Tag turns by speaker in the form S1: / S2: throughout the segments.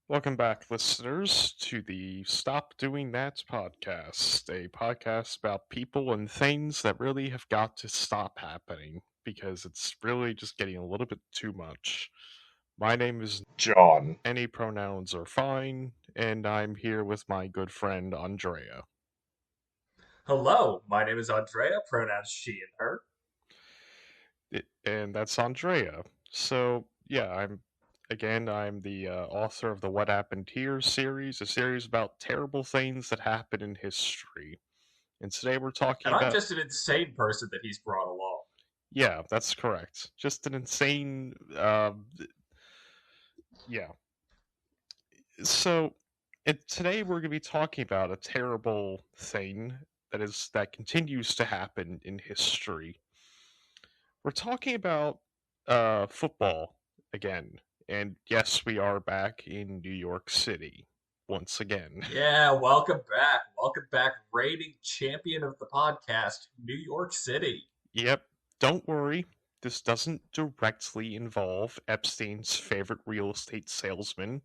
S1: Welcome back, listeners, to the Stop Doing That podcast, a podcast about people and things that really have got to stop happening because it's really just getting a little bit too much. My name is John. Any pronouns are fine, and I'm here with my good friend Andrea.
S2: Hello, my name is Andrea, pronouns she and her.
S1: And that's Andrea. So, yeah, I'm the author of the What Happened Here series, a series about terrible things that happen in history. And today we're talking
S2: And I'm
S1: about.
S2: just an insane person that he's brought along.
S1: Yeah, that's correct. Just an insane. Yeah. So, today we're going to be talking about a terrible thing that continues to happen in history. We're talking about football again, and yes, we are back in New York City once again.
S2: Yeah, welcome back. Welcome back, reigning champion of the podcast, New York City.
S1: Yep. Don't worry. This doesn't directly involve Epstein's favorite real estate salesman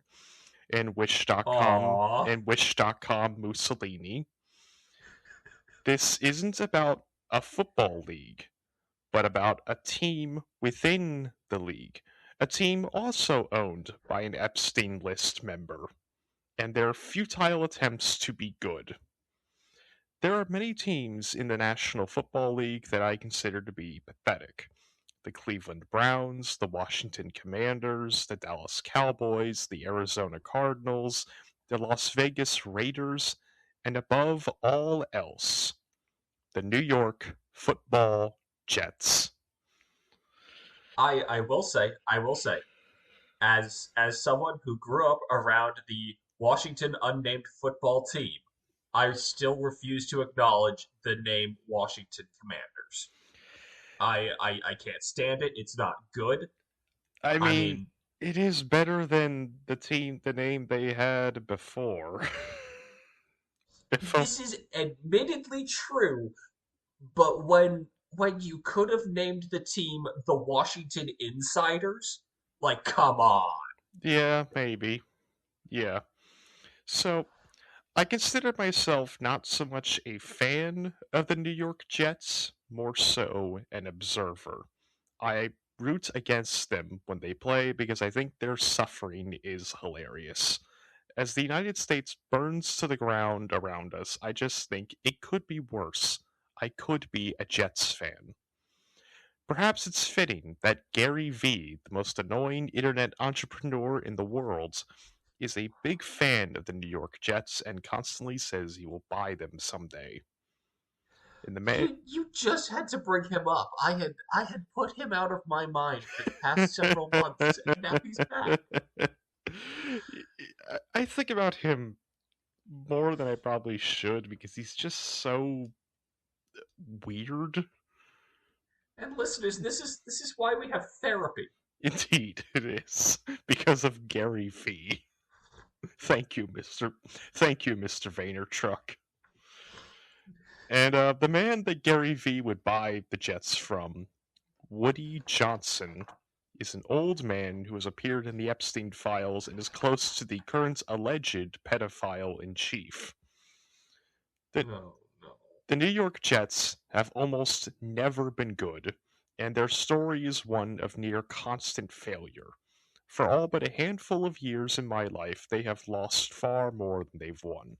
S1: and Wish.com
S2: Aww.
S1: and Wish.com Mussolini. This isn't about a football league, but about a team within the league. A team also owned by an Epstein list member, and their futile attempts to be good. There are many teams in the National Football League that I consider to be pathetic. The Cleveland Browns, the Washington Commanders, the Dallas Cowboys, the Arizona Cardinals, the Las Vegas Raiders, and above all else, the New York Football Jets.
S2: I will say, as someone who grew up around the Washington unnamed football team, I still refuse to acknowledge the name Washington Commanders. I can't stand it. It's not good.
S1: I
S2: I
S1: mean,
S2: mean,
S1: it is better than the name they had before. before.
S2: this is admittedly true, but when you could have named the team the Washington Insiders, like come on.
S1: Yeah, maybe. Yeah. So, I consider myself not so much a fan of the New York Jets, more so an observer. I root against them when they play because I think their suffering is hilarious. As the United States burns to the ground around us, I just think it could be worse. I could be a Jets fan. Perhaps it's fitting that Gary Vee, the most annoying internet entrepreneur in the world, is a big fan of the New York Jets and constantly says he will buy them someday. In the May.
S2: You just had to bring him up. I had put him out of my mind for the past several months, and now he's back.
S1: I think about him more than I probably should because he's just so weird.
S2: And listeners, this is why we have therapy.
S1: Indeed, it is because of Gary Vee. Thank you, Mister. Thank you, Mister Vaynerchuk. And the man that Gary Vee would buy the Jets from, Woody Johnson, is an old man who has appeared in the Epstein files and is close to the current alleged pedophile in chief. The,
S2: No, no.
S1: the New York Jets have almost never been good, and their story is one of near constant failure. For all but a handful of years in my life, they have lost far more than they've won.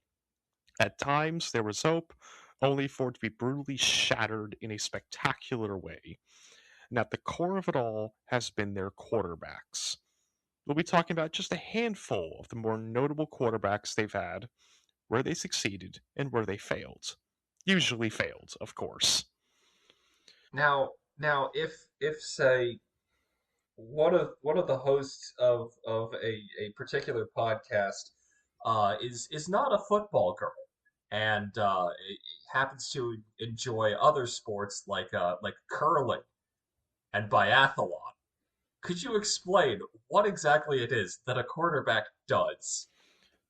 S1: At times, there was hope, only for it to be brutally shattered in a spectacular way. And at the core of it all has been their quarterbacks. We'll be talking about just a handful of the more notable quarterbacks they've had, where they succeeded and where they failed. Usually failed, of course.
S2: Now, if say one of the hosts of a particular podcast is not a football girl and happens to enjoy other sports like curling and biathlon. Could you explain what exactly it is that a quarterback does?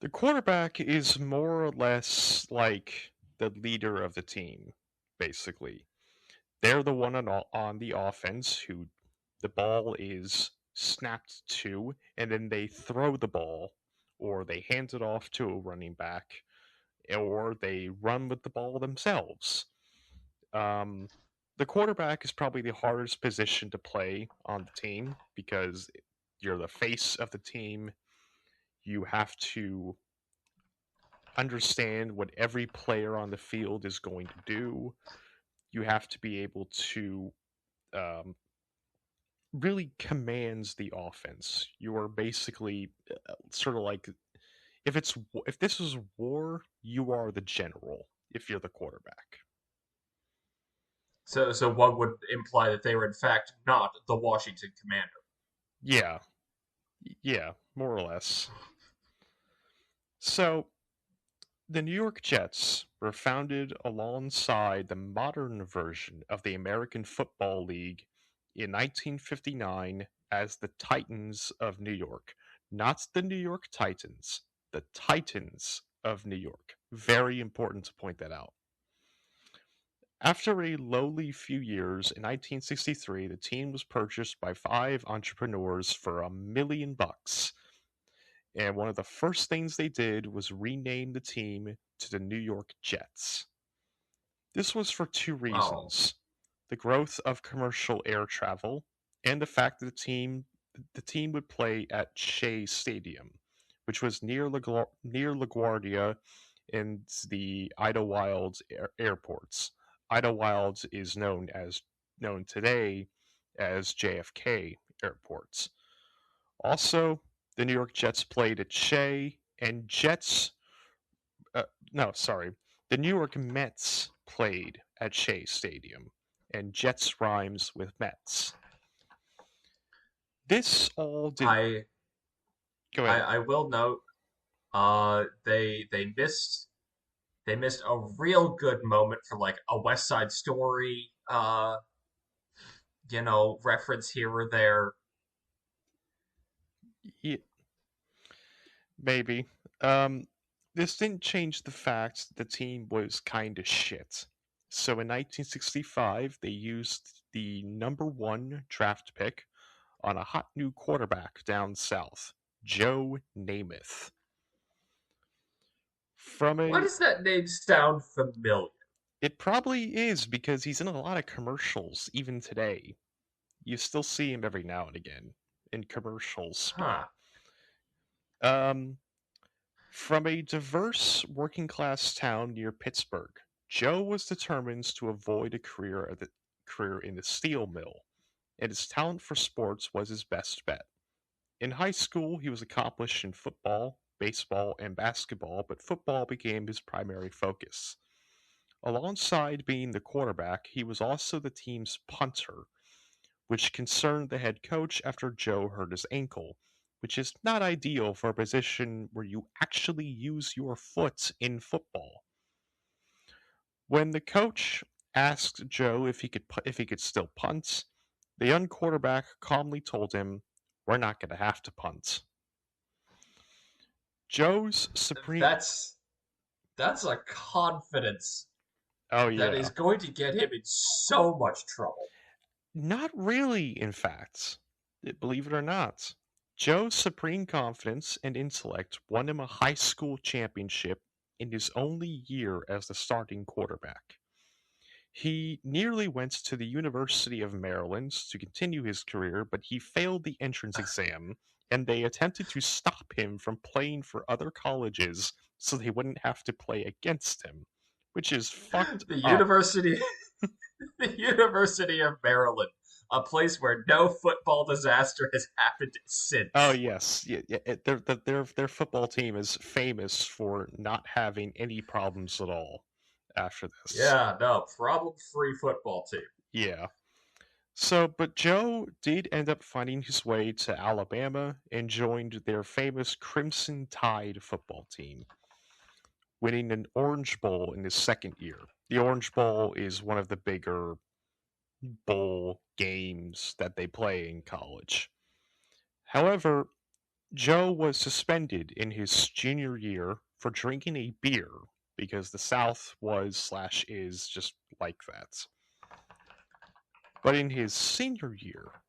S1: The quarterback is more or less like the leader of the team, basically. They're the one on the offense who the ball is snapped to, and then they throw the ball or they hand it off to a running back, or they run with the ball themselves. Um, the quarterback is probably the hardest position to play on the team because you're the face of the team. You have to understand what every player on the field is going to do. You have to be able to um, really commands the offense. You are basically sort of like if this is war, you are the general if you're the quarterback.
S2: So one would imply that they were in fact not the Washington Commander.
S1: Yeah, yeah, more or less. So the New York Jets were founded alongside the modern version of the American Football League in 1959 as the Titans of New York. Not the New York Titans, the Titans of New York. Very important to point that out. After a lowly few years, in 1963, the team was purchased by five entrepreneurs for $1 million. And one of the first things they did was rename the team to the New York Jets. This was for two
S2: Oh,
S1: reasons: the growth of commercial air travel and the fact that the team would play at Shea Stadium, which was near LaGuardia and the Idlewild airports. Idlewild is known today as JFK airports. Also, the New York Jets played at Shea, and uh, no, sorry, the New York Mets played at Shea Stadium, and Jets rhymes with Mets. This all did.
S2: I
S1: Go
S2: I,
S1: ahead.
S2: I will note, they missed a real good moment for like a West Side Story, reference here or there.
S1: Yeah, maybe. Um, this didn't change the fact that the team was kind of shit. So in 1965, they used the number one draft pick on a hot new quarterback down south, Joe Namath. From
S2: Why
S1: a
S2: does that name sound familiar?
S1: It probably is because he's in a lot of commercials even today. You still see him every now and again in commercials, but
S2: Huh.
S1: um from a diverse working class town near Pittsburgh, Joe was determined to avoid a career in the steel mill, and his talent for sports was his best bet. In high school, he was accomplished in football, baseball, and basketball, but football became his primary focus. Alongside being the quarterback, he was also the team's punter, which concerned the head coach after Joe hurt his ankle, which is not ideal for a position where you actually use your foot in football. When the coach asked Joe if he could still punt, the young quarterback calmly told him, "We're not going to have to punt." Joe's supreme
S2: That's that's a confidence
S1: Oh
S2: that is
S1: yeah.
S2: going to get him in so much trouble.
S1: Not really, in fact. Believe it or not. Joe's supreme confidence and intellect won him a high school championship in his only year as the starting quarterback. He nearly went to the University of Maryland to continue his career, but he failed the entrance exam, and they attempted to stop him from playing for other colleges so they wouldn't have to play against him, which is fucked
S2: The
S1: up.
S2: University the University of Maryland, a place where no football disaster has happened
S1: Oh
S2: since.
S1: yes, yeah, yeah. Their football team is famous for not having any problems at all after this.
S2: Yeah, no, problem-free football team.
S1: Yeah. So, but Joe did end up finding his way to Alabama and joined their famous Crimson Tide football team, winning an Orange Bowl in his second year. The Orange Bowl is one of the bigger bowl games that they play in college. However, Joe was suspended in his junior year for drinking a beer because the South was/is just like that. But in his senior year,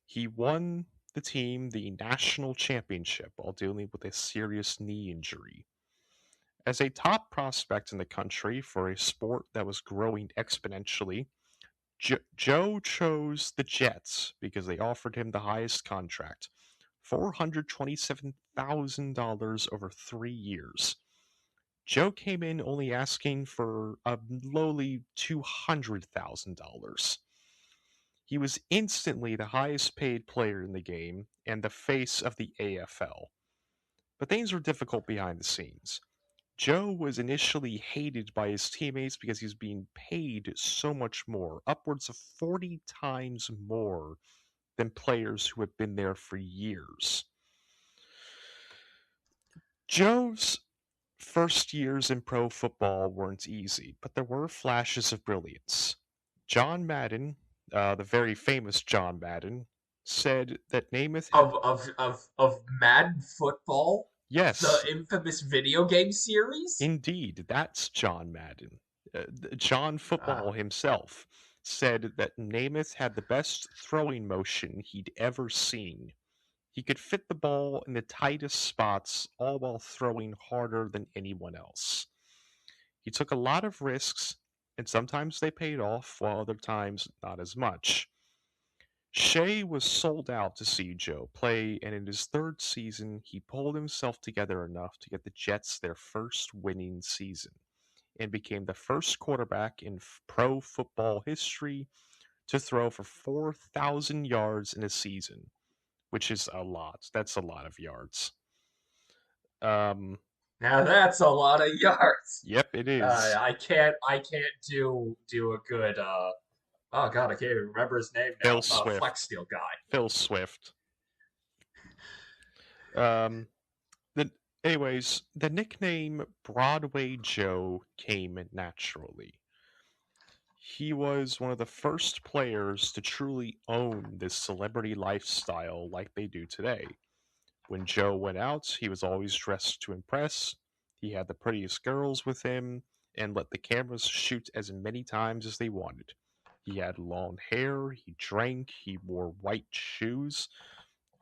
S1: he won the the team the national championship while dealing with a serious knee injury. As a top prospect in the country for a sport that was growing exponentially, Joe chose the Jets because they offered him the highest contract, $427,000 over 3 years. Joe came in only asking for a lowly $200,000. He was instantly the highest paid player in the game and the face of the AFL. But things were difficult behind the scenes. Joe was initially hated by his teammates because he was being paid so much more, upwards of 40 times more than players who had been there for years. Joe's first years in pro football weren't easy, but there were flashes of brilliance. John Madden, the very famous John Madden, said that Namath had.
S2: Of Madden Football, the
S1: Yes,
S2: infamous video game series.
S1: indeed, that's John Madden. John Football
S2: Ah,
S1: himself said that Namath had the best throwing motion he'd ever seen. He could fit the ball in the tightest spots, all while throwing harder than anyone else. He took a lot of risks, and sometimes they paid off, while other times not as much. Shea was sold out to see Joe play, and in his third season, he pulled himself together enough to get the Jets their first winning season and became the first quarterback in pro football history to throw for 4,000 yards in a season, which is a lot. That's a lot of yards. Um,
S2: now that's a lot of yards.
S1: yep, it is.
S2: I can't do a good oh god, I can't even remember his name
S1: Phil
S2: now.
S1: Swift.
S2: Flex Steel guy.
S1: Phil Swift. Um, the, anyways, the nickname Broadway Joe came naturally. He was one of the first players to truly own this celebrity lifestyle like they do today. When Joe went out, he was always dressed to impress. He had the prettiest girls with him and let the cameras shoot as many times as they wanted. He had long hair, he drank, he wore white shoes,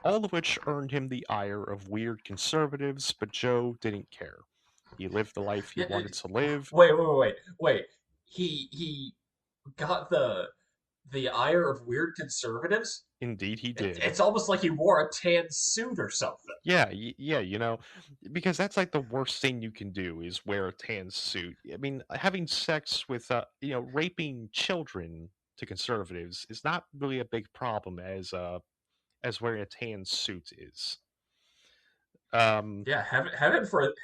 S1: all of which earned him the ire of weird conservatives, but Joe didn't care. He lived the life he
S2: Yeah,
S1: wanted to live.
S2: wait. He got the ire of weird conservatives.
S1: Indeed, he
S2: It,
S1: did.
S2: it's almost like he wore a tan suit or something.
S1: Yeah, yeah, because that's like the worst thing you can do is wear a tan suit. I mean, having sex with, raping children to conservatives is not really a big problem as wearing a tan suit is. Um,
S2: Yeah, heaven forfend.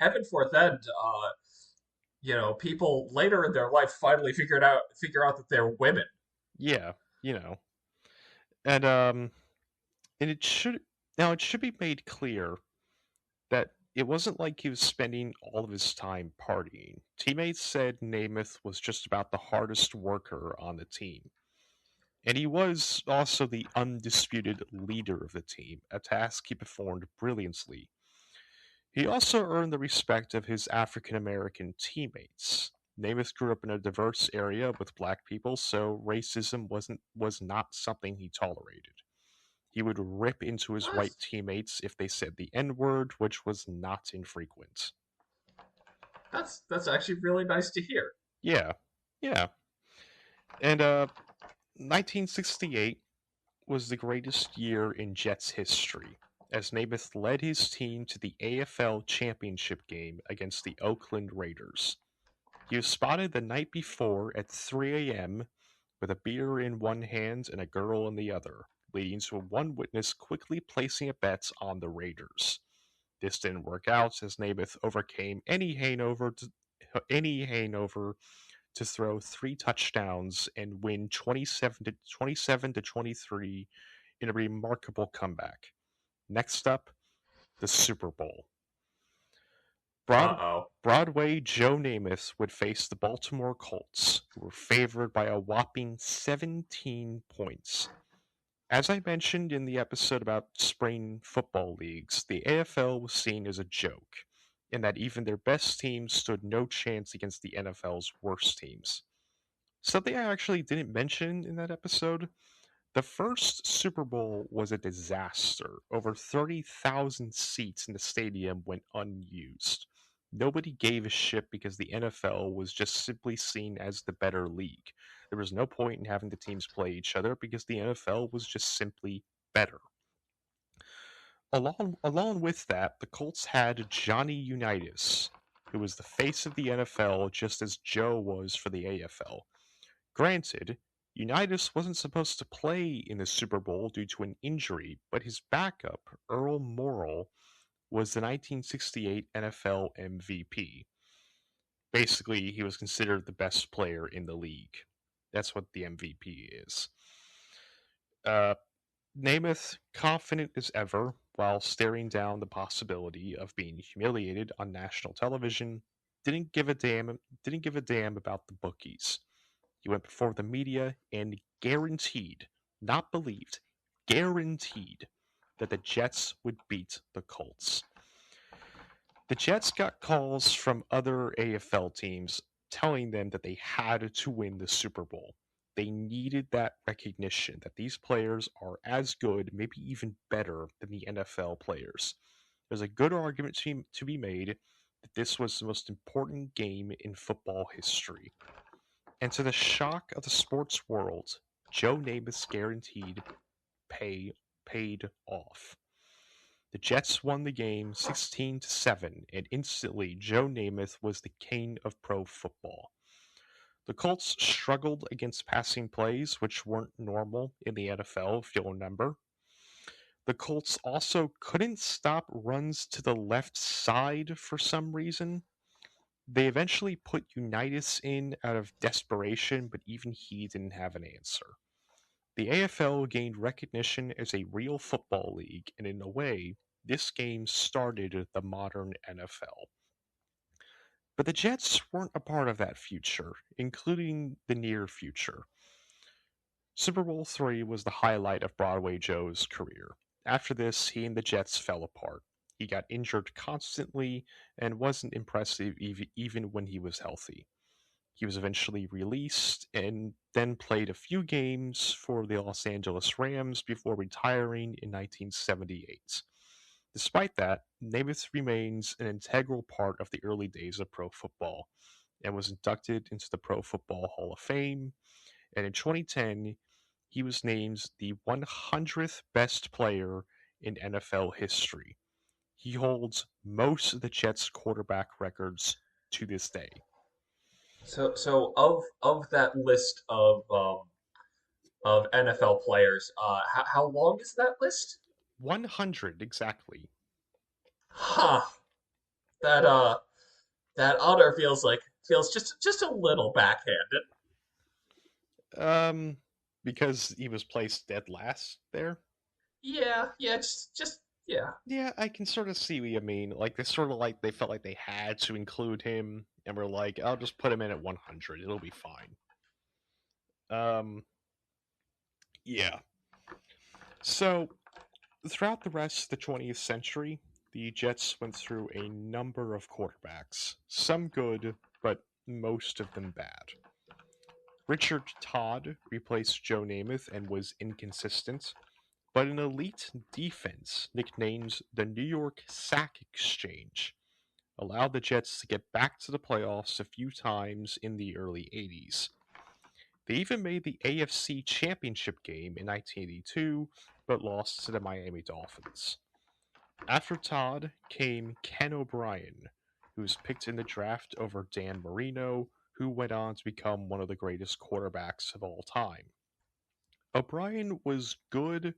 S2: People later in their life finally figure out that they're women.
S1: yeah, you know, and and it should be made clear that it wasn't like he was spending all of his time partying. Teammates said Namath was just about the hardest worker on the team. And he was also the undisputed leader of the team, a task he performed brilliantly. He also earned the respect of his African American teammates. Namath grew up in a diverse area with black people, so racism was not something he tolerated. He would rip into his
S2: Well,
S1: white teammates if they said the N-word, which was not infrequent.
S2: that's actually really nice to hear.
S1: Yeah, yeah. And 1968 was the greatest year in Jets history, as Namath led his team to the AFL Championship game against the Oakland Raiders. He was spotted the night before at 3 a.m. with a beer in one hand and a girl in the other, leading to one witness quickly placing a bet on the Raiders. This didn't work out as Namath overcame any hangover to throw three touchdowns and win 27 to 23 in a remarkable comeback. Next up, the Super Bowl.
S2: Uh
S1: Broad-
S2: oh.
S1: Broadway Joe Namath would face the Baltimore Colts, who were favored by a whopping 17 points. As I mentioned in the episode about spring football leagues, the AFL was seen as a joke, in that even their best teams stood no chance against the NFL's worst teams. Something I actually didn't mention in that episode, The first Super Bowl was a disaster. Over 30,000 seats in the stadium went unused. Nobody gave a shit because the NFL was just simply seen as the better league. There was no point in having the teams play each other because the NFL was just simply better. Along with that, the Colts had Johnny Unitas, who was the face of the NFL just as Joe was for the AFL. Granted, Unitas wasn't supposed to play in the Super Bowl due to an injury, but his backup, Earl Morrall, was the 1968 NFL MVP. Basically, he was considered the best player in the league. That's what the MVP is. Uh, Namath, confident as ever, while staring down the possibility of being humiliated on national television, didn't give a damn about the bookies. He went before the media and guaranteed, not believed, guaranteed that the Jets would beat the Colts. The Jets got calls from other AFL teams telling them that they had to win the Super Bowl. They needed that recognition that these players are as good, maybe even better than the NFL players. There's a good argument to be made that this was the most important game in football history. And to the shock of the sports world, Joe Namath's guaranteed pay paid off. The Jets won the game 16-7, and instantly Joe Namath was the king of pro football. The Colts struggled against passing plays, which weren't normal in the NFL, if you'll remember. The Colts also couldn't stop runs to the left side for some reason. They eventually put Unitas in out of desperation, but even he didn't have an answer. The AFL gained recognition as a real football league, and in a way, this game started the modern NFL. But the Jets weren't a part of that future, including the near future. Super Bowl III was the highlight of Broadway Joe's career. After this, he and the Jets fell apart. He got injured constantly and wasn't impressive even when he was healthy. He was eventually released and then played a few games for the Los Angeles Rams before retiring in 1978. Despite that, Namath remains an integral part of the early days of pro football and was inducted into the Pro Football Hall of Fame. And in 2010, he was named the 100th best player in NFL history. He holds most of the Jets quarterback records to this day.
S2: So of that list of NFL players, how long is that list?
S1: 100 exactly.
S2: Huh. That that honor feels just a little backhanded.
S1: Um, because he was placed dead last there.
S2: Yeah, yeah, just yeah.
S1: Yeah, I can sort of see what you mean. Like they sort of like they felt like they had to include him, and we're like, I'll just put him in at 100. It'll be fine. Um, yeah. So throughout the rest of the 20th century, the Jets went through a number of quarterbacks. Some good, but most of them bad. Richard Todd replaced Joe Namath and was inconsistent, but an elite defense nicknamed the New York Sack Exchange allowed the Jets to get back to the playoffs a few times in the early 80s. They even made the AFC Championship game in 1982, but lost to the Miami Dolphins. After Todd came Ken O'Brien, who was picked in the draft over Dan Marino, who went on to become one of the greatest quarterbacks of all time. O'Brien was good,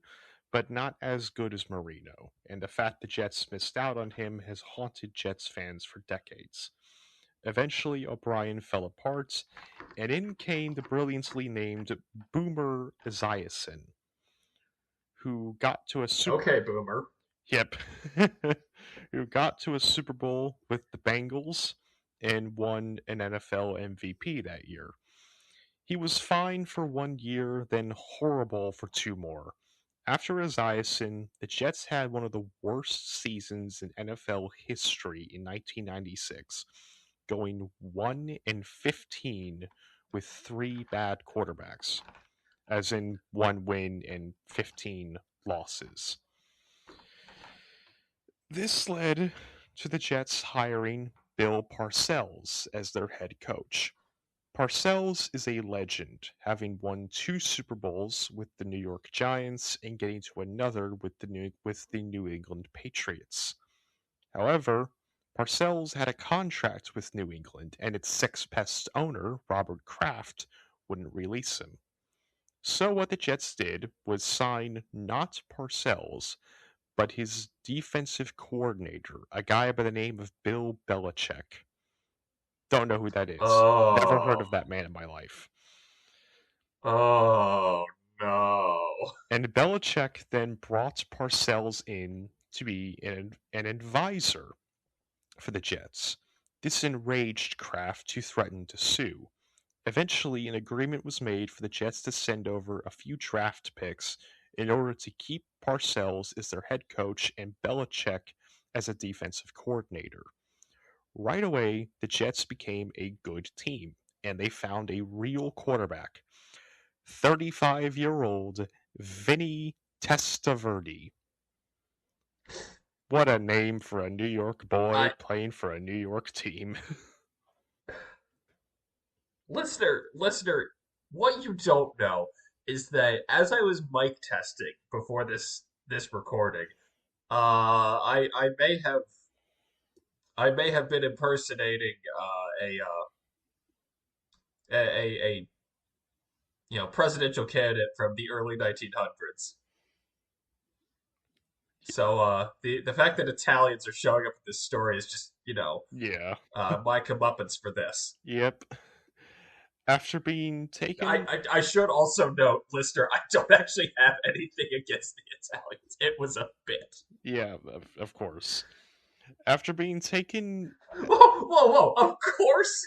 S1: but not as good as Marino, and the fact the Jets missed out on him has haunted Jets fans for decades. Eventually, O'Brien fell apart, and in came the brilliantly named Boomer Esiason, who got to a super
S2: Okay, Boomer.
S1: yep, who got to a Super Bowl with the Bengals and won an NFL MVP that year. He was fine for 1 year, then horrible for two more. After Esiason, the Jets had one of the worst seasons in NFL history in 1996, going 1-15 with three bad quarterbacks. as in 1 win and 15 losses. This led to the Jets hiring Bill Parcells as their head coach. Parcells is a legend, having won 2 Super Bowls with the New York Giants and getting to another with the New England Patriots. However, Parcells had a contract with New England, and its six-pest owner, Robert Kraft, wouldn't release him. So what the Jets did was sign not Parcells, but his defensive coordinator, a guy by the name of Bill Belichick. Don't know who that is. Never heard
S2: Oh,
S1: of that man in my life.
S2: oh no.
S1: And Belichick then brought Parcells in to be an advisor for the Jets. This enraged Kraft, who threatened to sue. Eventually, an agreement was made for the Jets to send over a few draft picks in order to keep Parcells as their head coach and Belichick as a defensive coordinator. Right away, the Jets became a good team, and they found a real quarterback, 35-year-old Vinny Testaverde. What a name for a New York boy
S2: I
S1: playing for a New York team.
S2: listener, what you don't know is that as I was mic testing before this recording, I may have been impersonating a presidential candidate from the early 1900s. So the fact that Italians are showing up in this story is just
S1: Yeah.
S2: my comeuppance for this.
S1: Yep. After being
S2: I,
S1: taken,
S2: I I should also note, listener, I don't actually have anything against the Italians. It was a bit.
S1: yeah, of course. After being taken,
S2: Whoa! Of course.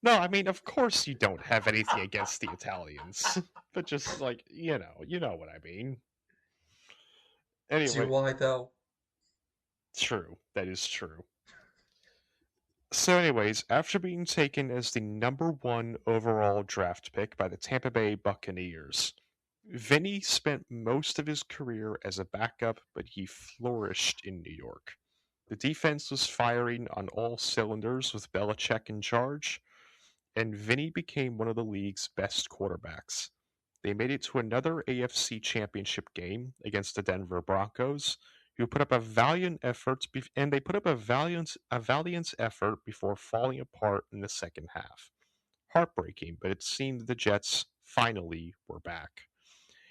S1: no, I mean, of course you don't have anything against the Italians, but just like you know what I mean. Anyway,
S2: Do I though?
S1: true, that is true. So, anyways, after being taken as the number 1 overall draft pick by the Tampa Bay Buccaneers, Vinny spent most of his career as a backup, but he flourished in New York. The defense was firing on all cylinders with Belichick in charge, and Vinny became one of the league's best quarterbacks. They made it to another AFC championship game against the Denver Broncos, who put up a valiant effort, and they put up a valiant effort before falling apart in the second half. Heartbreaking, but it seemed the Jets finally were back.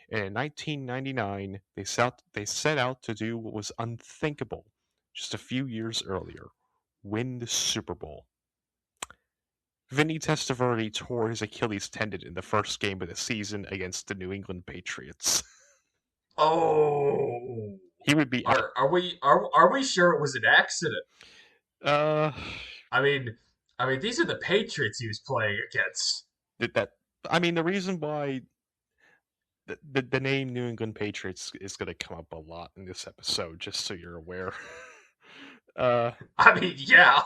S1: And in 1999, they set out to do what was unthinkable just a few years earlier: win the Super Bowl. Vinny Testaverde tore his Achilles tendon in the first game of the season against the New England Patriots.
S2: Oh,
S1: He would be out.
S2: are we sure it was an accident?
S1: Uh,
S2: I mean, these are the Patriots he was playing against.
S1: that I mean, the reason why the name New England Patriots is going to come up a lot in this episode, just so you're aware. uh,
S2: I mean, yeah.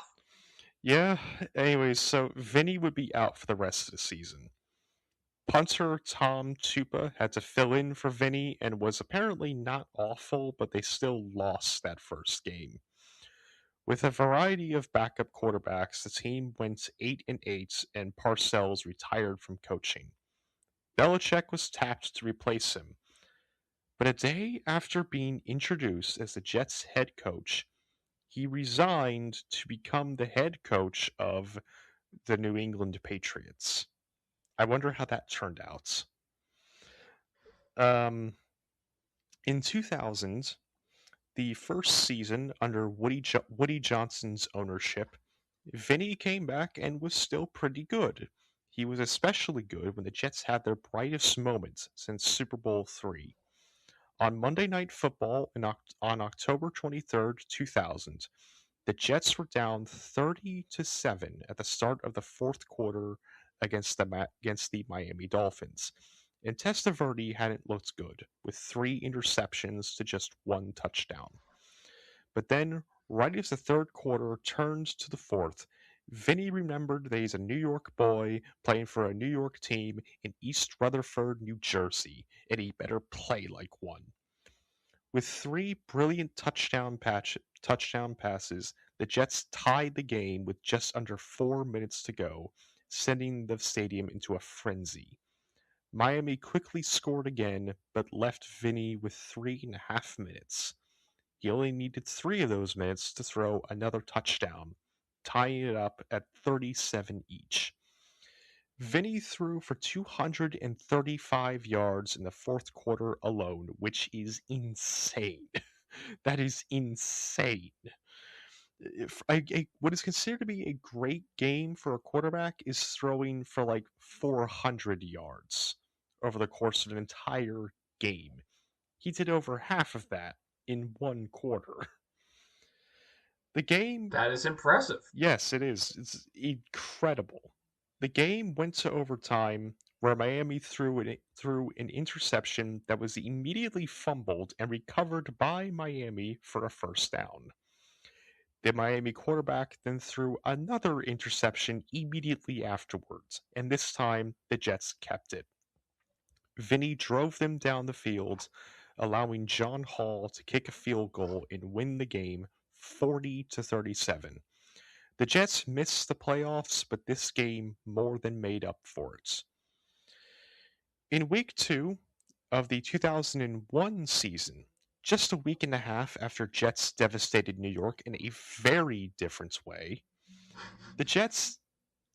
S1: yeah. Anyways, so Vinny would be out for the rest of the season. Punter Tom Tupa had to fill in for Vinny and was apparently not awful, but they still lost that first game. With a variety of backup quarterbacks, the team went 8-8 and Parcells retired from coaching. Belichick was tapped to replace him, but a day after being introduced as the Jets head coach, he resigned to become the head coach of the New England Patriots. I wonder how that turned out. Um, in 2000, the first season under Woody Johnson's ownership, Vinny came back and was still pretty good. He was especially good when the Jets had their brightest moments since Super Bowl III. On Monday Night Football on October 23rd, 2000, the Jets were down 30-7 at the start of the fourth quarter against the Miami Dolphins. And Testaverde hadn't looked good, with 3 interceptions to just 1 touchdown. But then, right as the third quarter turned to the fourth, Vinny remembered that he's a New York boy playing for a New York team in East Rutherford, New Jersey, and he better play like one. With three brilliant touchdown passes, the Jets tied the game with just under 4 minutes to go, sending the stadium into a frenzy. Miami quickly scored again, but left Vinny with 3.5 minutes. He only needed 3 of those minutes to throw another touchdown, tying it up at 37 each. Vinny threw for 235 yards in the fourth quarter alone, which is insane. That is insane. What is considered to be a great game for a quarterback is throwing for like 400 yards over the course of an entire game. He did over half of that in one quarter. The game,
S2: That is impressive.
S1: yes, it is. It's incredible. The game went to overtime where Miami threw an interception that was immediately fumbled and recovered by Miami for a first down. The Miami quarterback then threw another interception immediately afterwards, and this time the Jets kept it. Vinny drove them down the field, allowing John Hall to kick a field goal and win the game 40-37. The Jets missed the playoffs, but this game more than made up for it. In week 2 of the 2001 season, just a week and a half after Jets devastated New York in a very different way, the Jets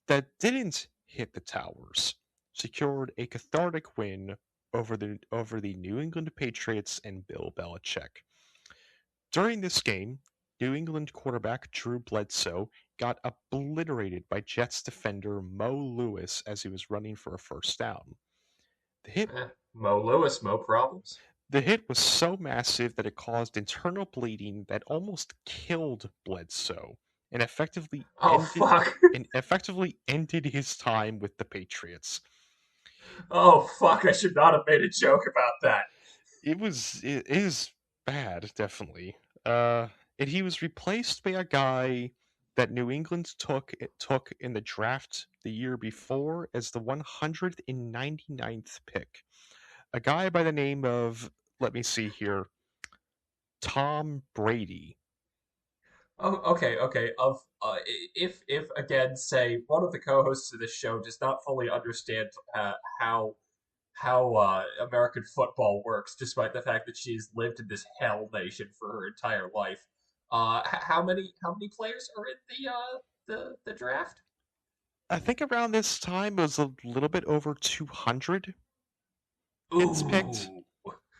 S1: that didn't hit the towers secured a cathartic win over the New England Patriots and Bill Belichick. During this game, New England quarterback Drew Bledsoe got obliterated by Jets defender Mo Lewis as he was running for a first down. The hit
S2: Mo Lewis, Mo problems.
S1: the hit was so massive that it caused internal bleeding that almost killed Bledsoe and
S2: Oh fuck.
S1: effectively ended his time with the Patriots.
S2: Oh fuck. I should not have made a joke about that.
S1: It is bad, definitely. Uh, and he was replaced by a guy that New England took in the draft the year before as the 199th pick. A guy by the name of, let me see here, Tom Brady.
S2: Oh, okay, okay. If again, say one of the co-hosts of this show does not fully understand how American football works, despite the fact that she's lived in this hell nation for her entire life. How many players are in the draft?
S1: I think around this time it was a little bit over 200 kids picked.
S2: Ooh.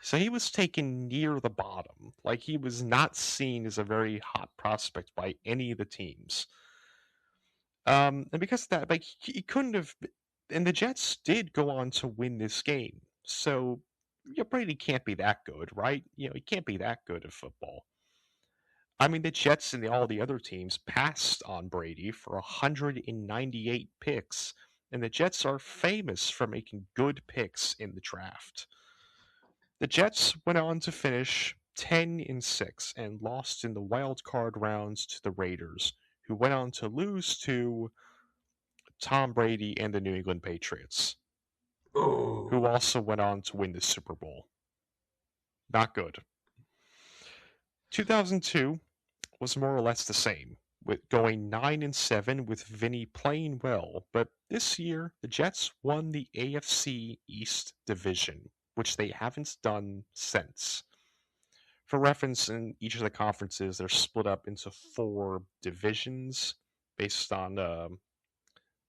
S1: So he was taken near the bottom. Like he was not seen as a very hot prospect by any of the teams. And because of that, like he couldn't have. And the Jets did go on to win this game. So Brady can't be that good, right? He can't be that good at football. I mean, the Jets and all the other teams passed on Brady for 198 picks, and the Jets are famous for making good picks in the draft. The Jets went on to finish 10-6 and lost in the wild card rounds to the Raiders, who went on to lose to Tom Brady and the New England Patriots, who
S2: Ooh.
S1: also went on to win the Super Bowl. Not good. 2002 was more or less the same, with going 9-7 with Vinny playing well, but this year the Jets won the AFC East division, which they haven't done since. For reference, in each of the conferences, they're split up into 4 divisions based on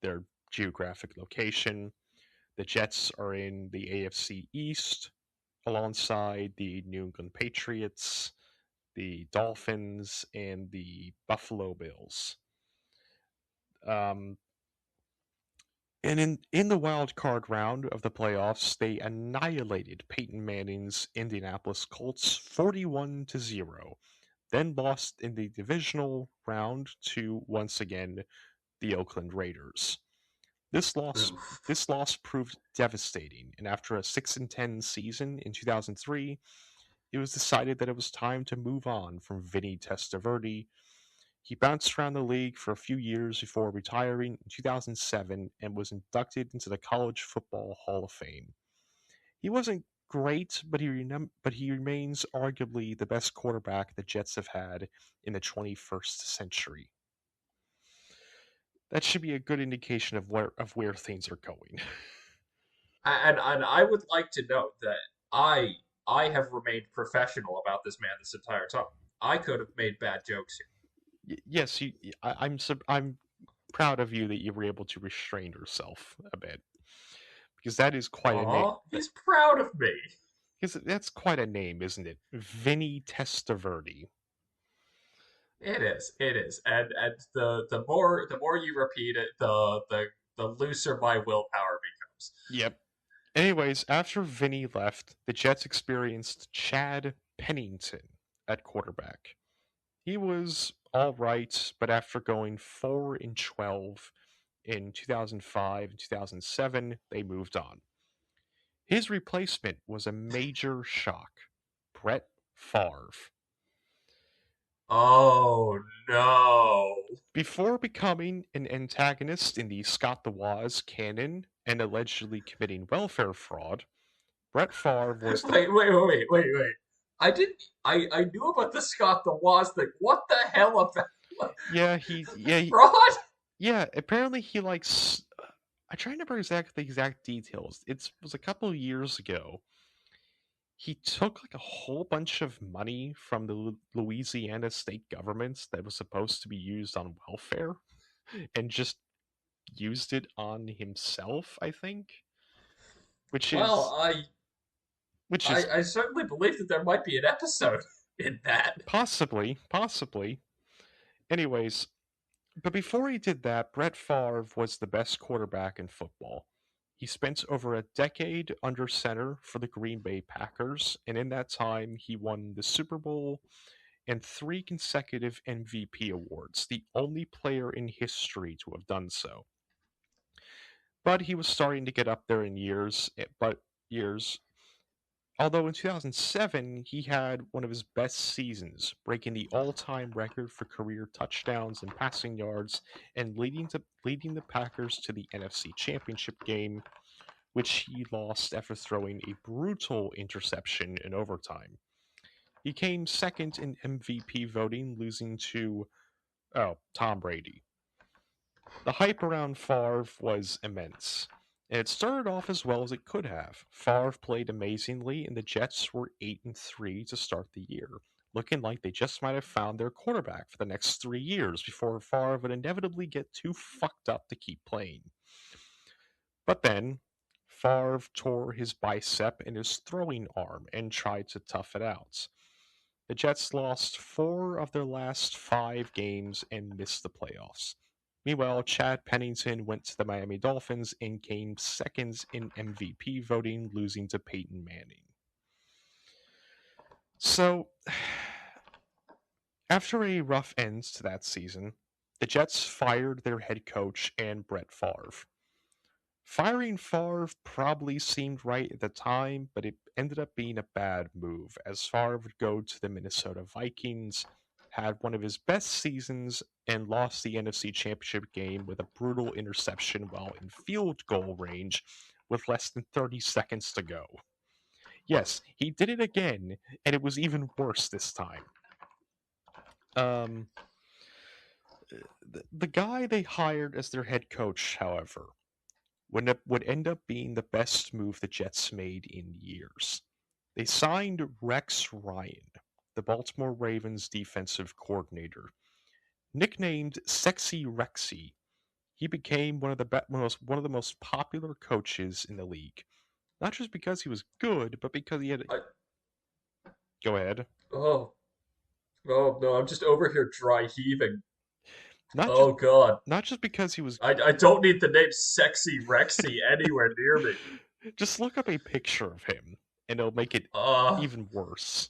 S1: their geographic location. The Jets are in the AFC East alongside the New England Patriots, the Dolphins, and the Buffalo Bills. Um, and in the wild card round of the playoffs, they annihilated Peyton Manning's Indianapolis Colts 41-0, then lost in the divisional round to once again the Oakland Raiders. This loss
S2: Oof.
S1: this loss proved devastating, and after a 6-10 season in 2003, it was decided that it was time to move on from Vinny Testaverde. He bounced around the league for a few years before retiring in 2007 and was inducted into the College Football Hall of Fame. He wasn't great, but but he remains arguably the best quarterback the Jets have had in the 21st century. That should be a good indication of where things are going.
S2: And I would like to note that I I have remained professional about this man this entire time. I could have made bad jokes here.
S1: Yes, I'm proud of you that you were able to restrain yourself a bit because that is quite a name.
S2: Aw, he's proud of me.
S1: Because that's quite a name, isn't it? Vinny Testaverde.
S2: It is, and the more you repeat it, the looser my willpower becomes.
S1: Yep. Anyways, after Vinny left, the Jets experienced Chad Pennington at quarterback. He was all right, but after going 4-12 in 2005 and 2007, they moved on. His replacement was a major shock, Brett Favre.
S2: Oh no!
S1: Before becoming an antagonist in the Scott the Woz canon and allegedly committing welfare fraud, Brett Favre was the
S2: Wait! I didn't. I knew about the Scott the Woz thing. What the hell about
S1: yeah he yeah he,
S2: fraud?
S1: yeah apparently he likes. I try to remember the exact details. It was a couple of years ago. He took like a whole bunch of money from the Louisiana state government that was supposed to be used on welfare and just used it on himself, I think, which
S2: Well,
S1: is which is
S2: I certainly believe that there might be an episode in that.
S1: possibly. Anyways, but before he did that, Brett Favre was the best quarterback in football. He spent over a decade under center for the Green Bay Packers, and in that time, he won the Super Bowl and 3 consecutive MVP awards, the only player in history to have done so. But he was starting to get up there in years. Although in 2007, he had one of his best seasons, breaking the all time record for career touchdowns and passing yards and leading the Packers to the NFC Championship game, which he lost after throwing a brutal interception in overtime. He came second in MVP voting, losing to Tom Brady. The hype around Favre was immense, and it started off as well as it could have. Favre played amazingly, and the Jets were 8-3 to start the year, looking like they just might have found their quarterback for the next 3 years before Favre would inevitably get too fucked up to keep playing. But then, Favre tore his bicep and his throwing arm and tried to tough it out. The Jets lost 4 of their last 5 games and missed the playoffs. Meanwhile, Chad Pennington went to the Miami Dolphins and came second in MVP voting, losing to Peyton Manning. So, after a rough end to that season, the Jets fired their head coach and Brett Favre. Firing Favre probably seemed right at the time, but it ended up being a bad move, as Favre would go to the Minnesota Vikings, had one of his best seasons, and lost the NFC Championship game with a brutal interception while in field goal range with less than 30 seconds to go. Yes, he did it again, and it was even worse this time. Um, the guy they hired as their head coach, however, would end up being the best move the Jets made in years. They signed Rex Ryan, the Baltimore Ravens defensive coordinator. Nicknamed Sexy Rexy, he became one of the most popular coaches in the league. Not just because he was good, but because he had.
S2: I,
S1: Go ahead.
S2: oh, oh no! I'm just over here dry heaving.
S1: Not just
S2: Oh god!
S1: not just because he was.
S2: I don't need the name Sexy Rexy anywhere near me.
S1: Just look up a picture of him, and it'll make it
S2: Uh,
S1: even worse.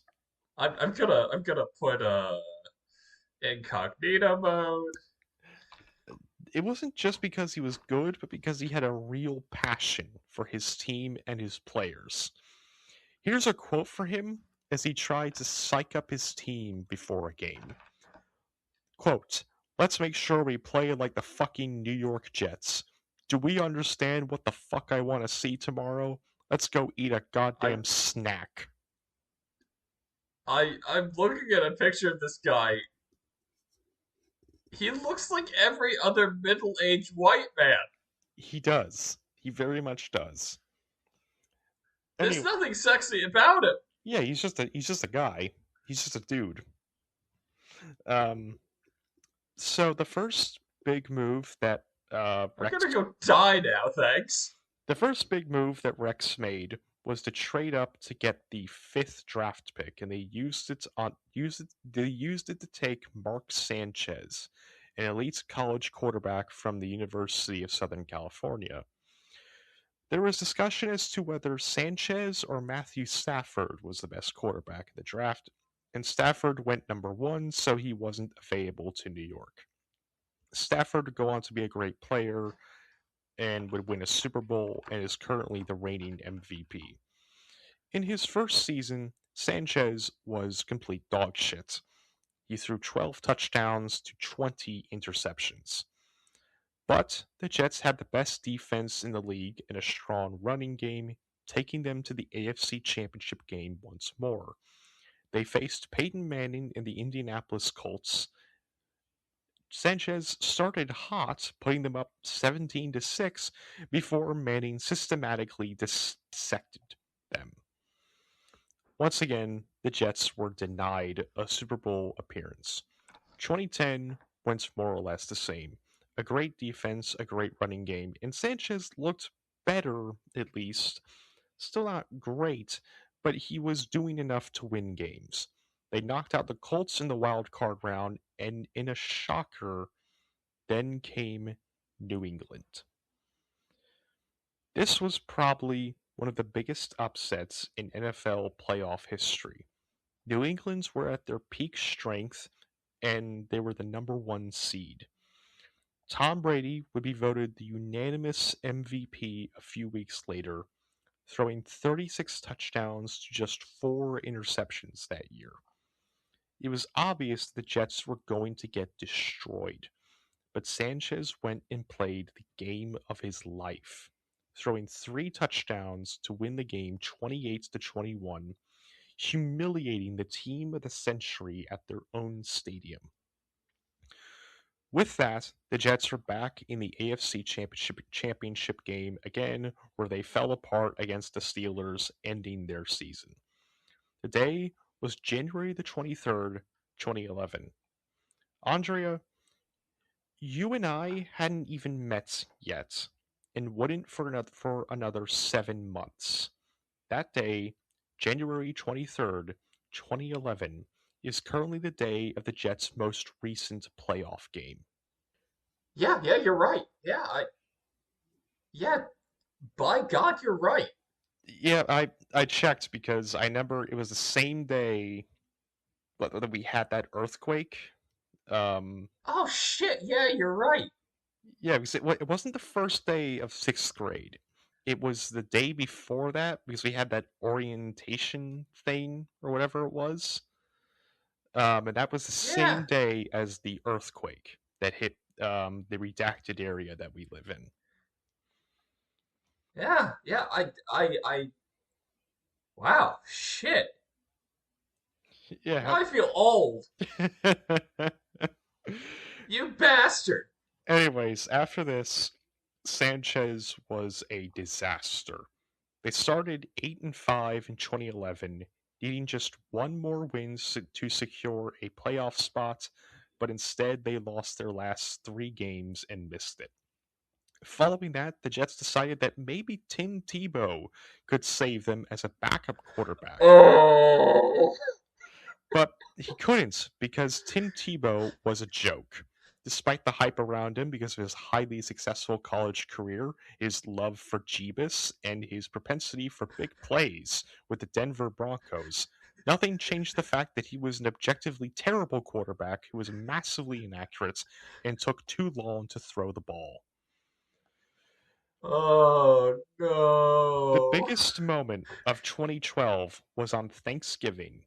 S2: I'm gonna put incognito mode.
S1: It wasn't just because he was good, but because he had a real passion for his team and his players. Here's a quote for him as he tried to psych up his team before a game. Quote, let's make sure we play like the fucking New York Jets. Do we understand what the fuck I want to see tomorrow? Let's go eat a
S2: I
S1: goddamn snack.
S2: I'm looking at a picture of this guy. He looks like every other middle-aged white man.
S1: He does. He very much does.
S2: There's
S1: Anyway,
S2: nothing sexy about him.
S1: yeah, he's just a guy. He's just a dude. Um, so
S2: I'm
S1: Rex
S2: gonna go die now, thanks.
S1: the first big move that Rex made was to trade up to get the fifth draft pick, and they used it to take Mark Sanchez, an elite college quarterback from the University of Southern California. There was discussion as to whether Sanchez or Matthew Stafford was the best quarterback in the draft, and Stafford went number one, so he wasn't available to New York. Stafford would go on to be a great player and would win a Super Bowl and is currently the reigning MVP. In his first season, Sanchez was complete dog shit. He threw 12 touchdowns to 20 interceptions. But the Jets had the best defense in the league and a strong running game, taking them to the AFC Championship game once more. They faced Peyton Manning and the Indianapolis Colts. Sanchez started hot, putting them up 17-6 before Manning systematically dissected them. Once again, the Jets were denied a Super Bowl appearance. 2010 went more or less the same. A great defense, a great running game, and Sanchez looked better, at least. Still not great, but he was doing enough to win games. They knocked out the Colts in the wild card round, and in a shocker, then came New England. This was probably one of the biggest upsets in NFL playoff history. New England's were at their peak strength, and they were the number one seed. Tom Brady would be voted the unanimous MVP a few weeks later, throwing 36 touchdowns to just 4 interceptions that year. It was obvious the Jets were going to get destroyed, but Sanchez went and played the game of his life, throwing 3 touchdowns to win the game 28-21, humiliating the team of the century at their own stadium. With that, the Jets are back in the AFC Championship game again, where they fell apart against the Steelers, ending their season. The day was January the 23rd, 2011. Andrea, you and I hadn't even met yet, and wouldn't for another 7 months. That day, January 23rd, 2011, is currently the day of the Jets' most recent playoff game.
S2: Yeah, yeah, you're right. Yeah, by God, you're right.
S1: Yeah, I checked because I remember it was the same day that we had that earthquake. Um,
S2: Oh shit, yeah, you're right.
S1: yeah, because it wasn't the first day of sixth grade. It was the day before that because we had that orientation thing or whatever it was. And that was the
S2: Yeah,
S1: same day as the earthquake that hit the redacted area that we live in.
S2: yeah. Wow, shit. Now
S1: Yeah.
S2: I feel old. You bastard.
S1: Anyways, after this, Sanchez was a disaster. They started 8-5 in 2011, needing just one more win to secure a playoff spot, but instead they lost their last 3 games and missed it. Following that, the Jets decided that maybe Tim Tebow could save them as a backup quarterback.
S2: Oh.
S1: But he couldn't because Tim Tebow was a joke. Despite the hype around him because of his highly successful college career, his love for Jeebus, and his propensity for big plays with the Denver Broncos, nothing changed the fact that he was an objectively terrible quarterback who was massively inaccurate and took too long to throw the ball.
S2: Oh
S1: The
S2: no.
S1: biggest moment of 2012 was on Thanksgiving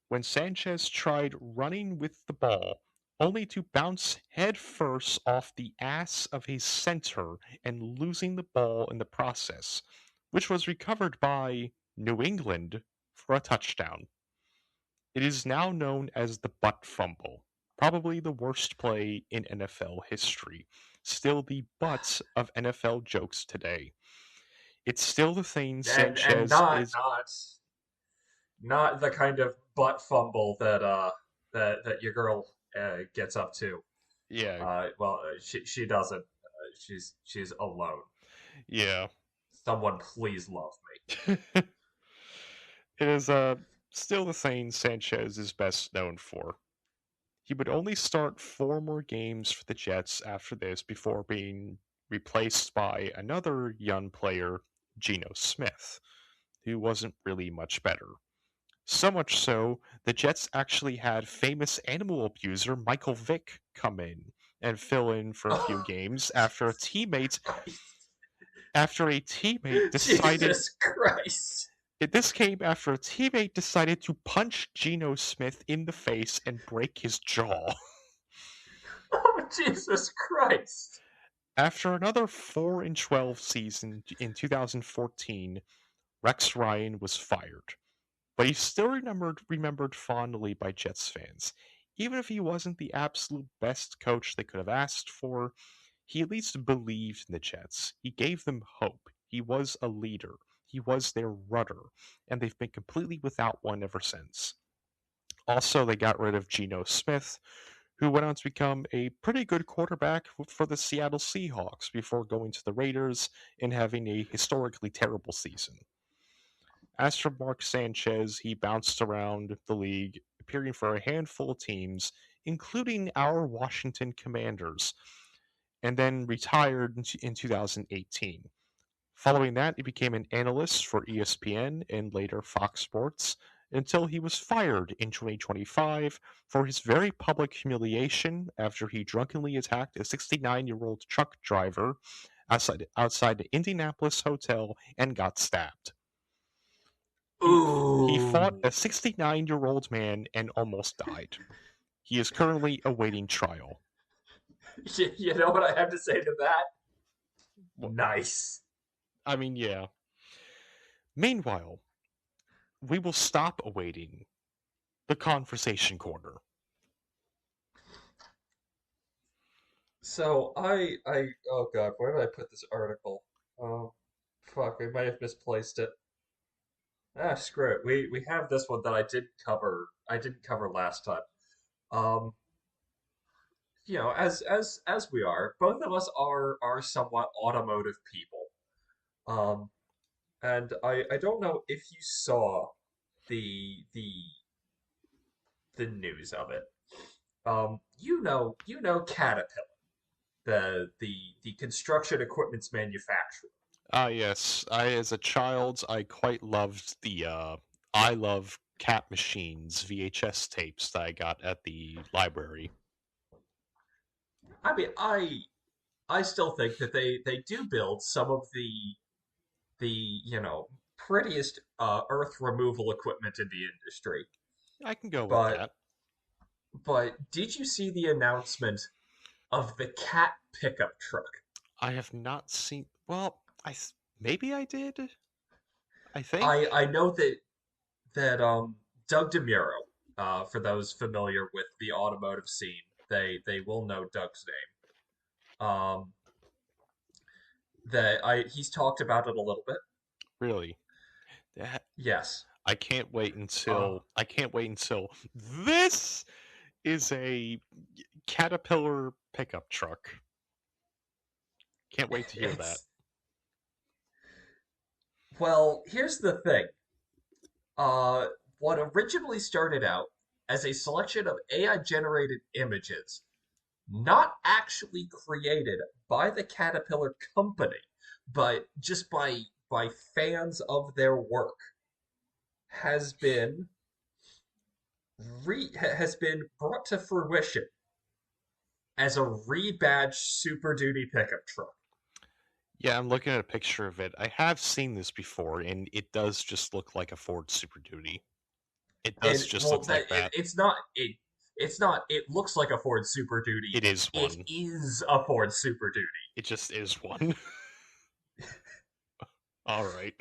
S1: when Sanchez tried running with the ball only to bounce headfirst off the ass of his center and losing the ball in the process, which was recovered by New England for a touchdown. It is now known as the butt fumble, probably the worst play in NFL history. Still the butt of NFL jokes today. It's still the thing
S2: And
S1: Sanchez is.
S2: not the kind of butt fumble that that your girl gets up to.
S1: Yeah,
S2: She doesn't. She's alone.
S1: yeah.
S2: Someone please love me.
S1: It is still the thing Sanchez is best known for. He would only start 4 more games for the Jets after this before being replaced by another young player, Geno Smith, who wasn't really much better. So much so, the Jets actually had famous animal abuser Michael Vick come in and fill in for a few
S2: Oh,
S1: games
S2: Christ.
S1: after a teammate decided.
S2: Jesus Christ.
S1: This came after a teammate decided to punch Geno Smith in the face and break his jaw.
S2: Oh, Jesus Christ.
S1: After another 4-12 season in 2014, Rex Ryan was fired, but he's still remembered fondly by Jets fans. Even if he wasn't the absolute best coach they could have asked for, he at least believed in the Jets. He gave them hope. He was a leader. He was their rudder, and they've been completely without one ever since. Also, they got rid of Geno Smith, who went on to become a pretty good quarterback for the Seattle Seahawks before going to the Raiders and having a historically terrible season. As for Mark Sanchez, he bounced around the league, appearing for a handful of teams, including our Washington Commanders, and then retired in 2018. Following that, he became an analyst for ESPN and later Fox Sports until he was fired in 2025 for his very public humiliation after he drunkenly attacked a 69-year-old truck driver outside the Indianapolis hotel and got stabbed. He fought
S2: Ooh.
S1: a 69-year-old man and almost died. He is currently awaiting trial.
S2: You know what I have to say to that?
S1: Well,
S2: Nice.
S1: I mean, yeah. Meanwhile, we will stop awaiting the conversation corner.
S2: So oh God, where did I put this article? Oh, fuck, we might have misplaced it. Ah, screw it. We have this one that I did cover. I didn't cover last time. Um, as we are, both of us are somewhat automotive people. Um, and I don't know if you saw the the the news of it. You know Caterpillar, the construction equipment's manufacturer.
S1: Ah, yes. As a child, I quite loved the I Love Cat Machines VHS tapes that I got at the library.
S2: I mean, I still think that they do build some of the prettiest earth removal equipment in the industry.
S1: I can go with
S2: But
S1: that.
S2: did you see the announcement of the cat pickup truck?
S1: I have not seen. Well, maybe I did. I
S2: I
S1: think.
S2: know that Doug DeMuro, for those familiar with the automotive scene, they will know Doug's name. That I he's talked about it a little bit.
S1: Really. That-
S2: Yes. Uh,
S1: I can't wait until this is a Caterpillar pickup truck. Can't wait to hear that.
S2: it's well, here's the thing. Uh, what originally started out as a selection of AI generated images, not actually created by the Caterpillar company, but just by fans of their work, has been has been brought to fruition as a rebadged Super Duty pickup truck.
S1: Yeah, I'm looking at a picture of it. I have seen this before, and it does just look like a Ford Super Duty. It does
S2: And
S1: just
S2: well,
S1: look like that.
S2: it's not it. It's not. It looks like a Ford Super Duty.
S1: It is
S2: It
S1: one.
S2: is a Ford Super Duty.
S1: It just is one. All right.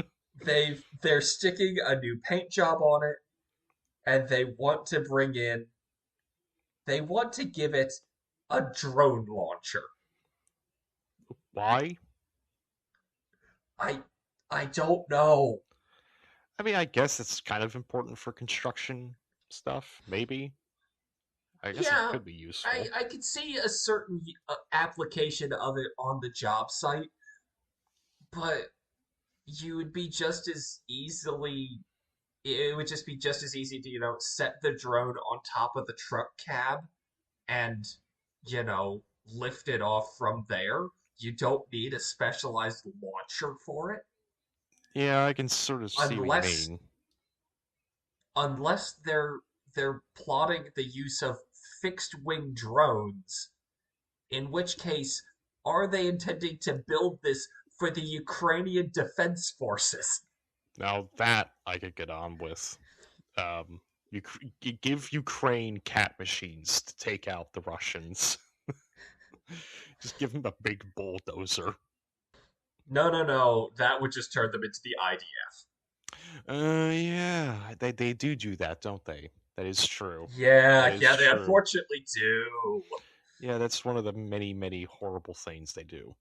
S2: They're sticking a new paint job on it, and they want to give it a drone launcher.
S1: Why?
S2: I I don't know.
S1: I mean, I guess it's kind of important for construction stuff. Maybe. I guess it
S2: Yeah,
S1: could be useful.
S2: I could see a certain application of it on the job site, but you would be just as easily it would just be just as easy to, set the drone on top of the truck cab and, lift it off from there. You don't need a specialized launcher for it
S1: Yeah, I can sort of see what you
S2: unless
S1: mean.
S2: unless they're plotting the use of fixed wing drones, in which case are they intending to build this for the Ukrainian defense forces?
S1: Now that I could get on with. Um, you give Ukraine cat machines to take out the Russians. Just give them a big bulldozer.
S2: No, no, no. That would just turn them into the IDF.
S1: Yeah, they do that, don't they? That is true. That
S2: Yeah,
S1: is
S2: yeah, they
S1: true.
S2: unfortunately do.
S1: Yeah, that's one of the many horrible things they do.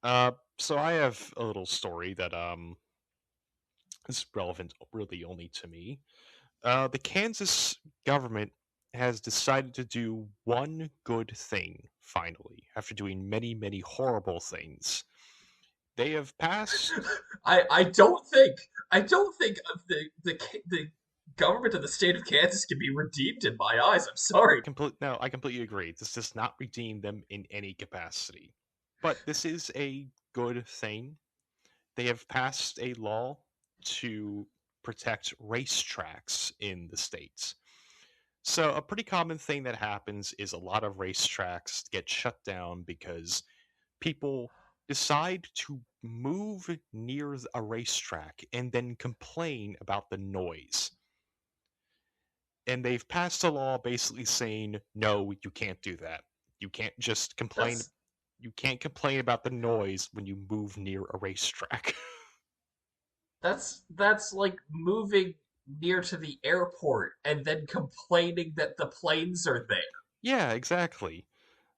S1: So I have a little story that is relevant really only to me. The Kansas government has decided to do one good thing finally after doing many horrible things. They have passed.
S2: I don't think the government of the state of Kansas can be redeemed in my eyes. I'm sorry.
S1: No, I completely agree. This does not redeem them in any capacity. But this is a good thing. They have passed a law to protect racetracks in the states. So, a pretty common thing that happens is a lot of racetracks get shut down because people decide to move near a racetrack and then complain about the noise. And they've passed a law basically saying, no, you can't do that. You can't just complain.
S2: That's
S1: You can't complain about the noise when you move near a racetrack.
S2: that's like moving near to the airport and then complaining that the planes are there.
S1: Yeah, exactly.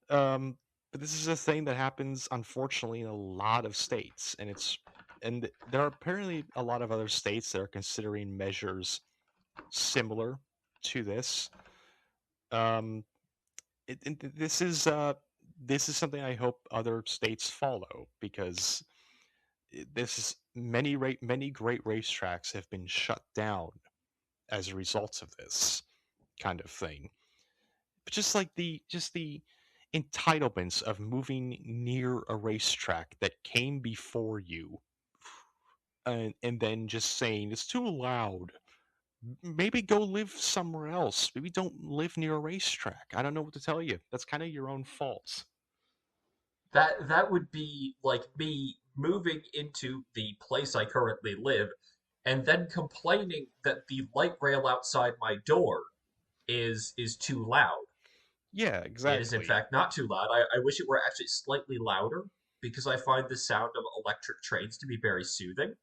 S1: But this is a thing that happens, unfortunately, in a lot of states, and there are apparently a lot of other states that are considering measures similar to this. Um, this is something I hope other states follow because this is many great racetracks have been shut down as a result of this kind of thing. But just the entitlements of moving near a racetrack that came before you, and then just saying it's too loud. Maybe go live somewhere else. Maybe don't live near a racetrack. I don't know what to tell you. That's kind of your own fault.
S2: That would be like me moving into the place I currently live and then complaining that the light rail outside my door is too loud.
S1: Yeah,
S2: It is in
S1: exactly.
S2: fact not too loud. I wish it were actually slightly louder because I find the sound of electric trains to be very soothing.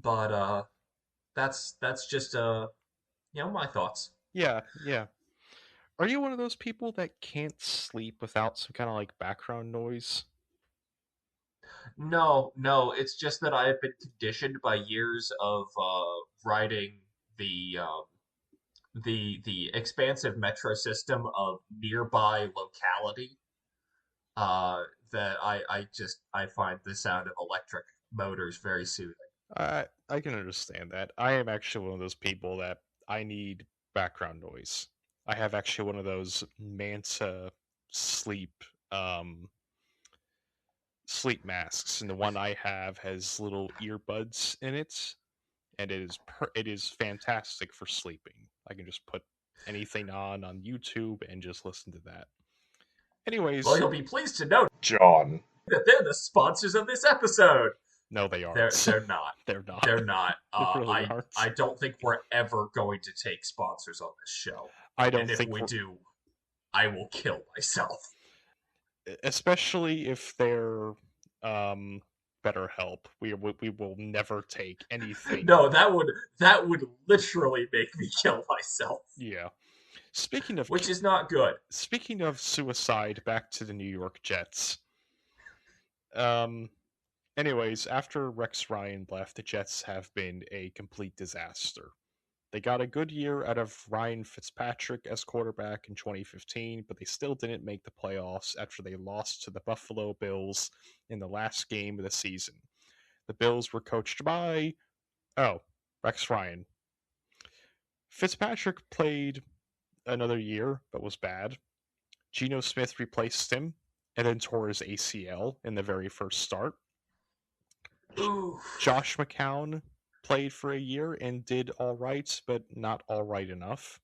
S2: But that's just my thoughts.
S1: Yeah, yeah. Are you one of those people that can't sleep without some kind of like background noise?
S2: No, no, it's just that I have been conditioned by years of riding the the expansive metro system of nearby locality. That I find the sound of electric motors very soothing.
S1: I can understand that. I am actually one of those people that I need background noise. I have actually one of those Manta sleep um sleep masks, and the one I have has little earbuds in it, and it is fantastic for sleeping. I can just put anything on YouTube and just listen to that.
S2: Well,
S1: Anyways,
S2: you'll be pleased to know
S1: John.
S2: that they're the sponsors of this episode.
S1: No, they
S2: They're
S1: aren't.
S2: they're not.
S1: They're not.
S2: They're not.
S1: They really
S2: I
S1: aren't.
S2: I don't think we're ever going to take sponsors on this show.
S1: I don't
S2: And if
S1: think
S2: we
S1: we're,
S2: do, I will kill myself.
S1: especially if they're um, better help. We will never take anything.
S2: No, that would literally make me kill myself,
S1: Yeah. Speaking of
S2: which is not good.
S1: speaking of suicide, back to the New York Jets. Um. Anyways, after Rex Ryan left, the Jets have been a complete disaster. They got a good year out of Ryan Fitzpatrick as quarterback in 2015, but they still didn't make the playoffs after they lost to the Buffalo Bills in the last game of the season. The Bills were coached by, oh, Rex Ryan. Fitzpatrick played another year, but was bad. Geno Smith replaced him and then tore his ACL in the very first start.
S2: Ooh.
S1: Josh McCown played for a year and did all right, but not all right enough.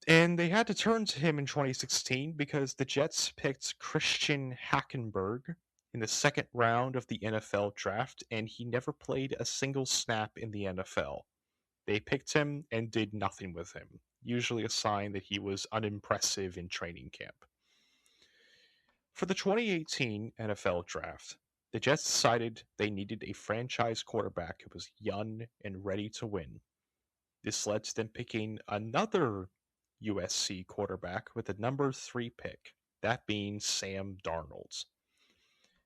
S1: And they had to turn to him in 2016 because the Jets picked Christian Hackenberg in the second round of the NFL draft, and he never played a single snap in the NFL. They picked him and did nothing with him, usually a sign that he was unimpressive in training camp. For the 2018 NFL draft, the Jets decided they needed a franchise quarterback who was young and ready to win. This led to them picking another USC quarterback with the number 3 pick, that being Sam Darnold.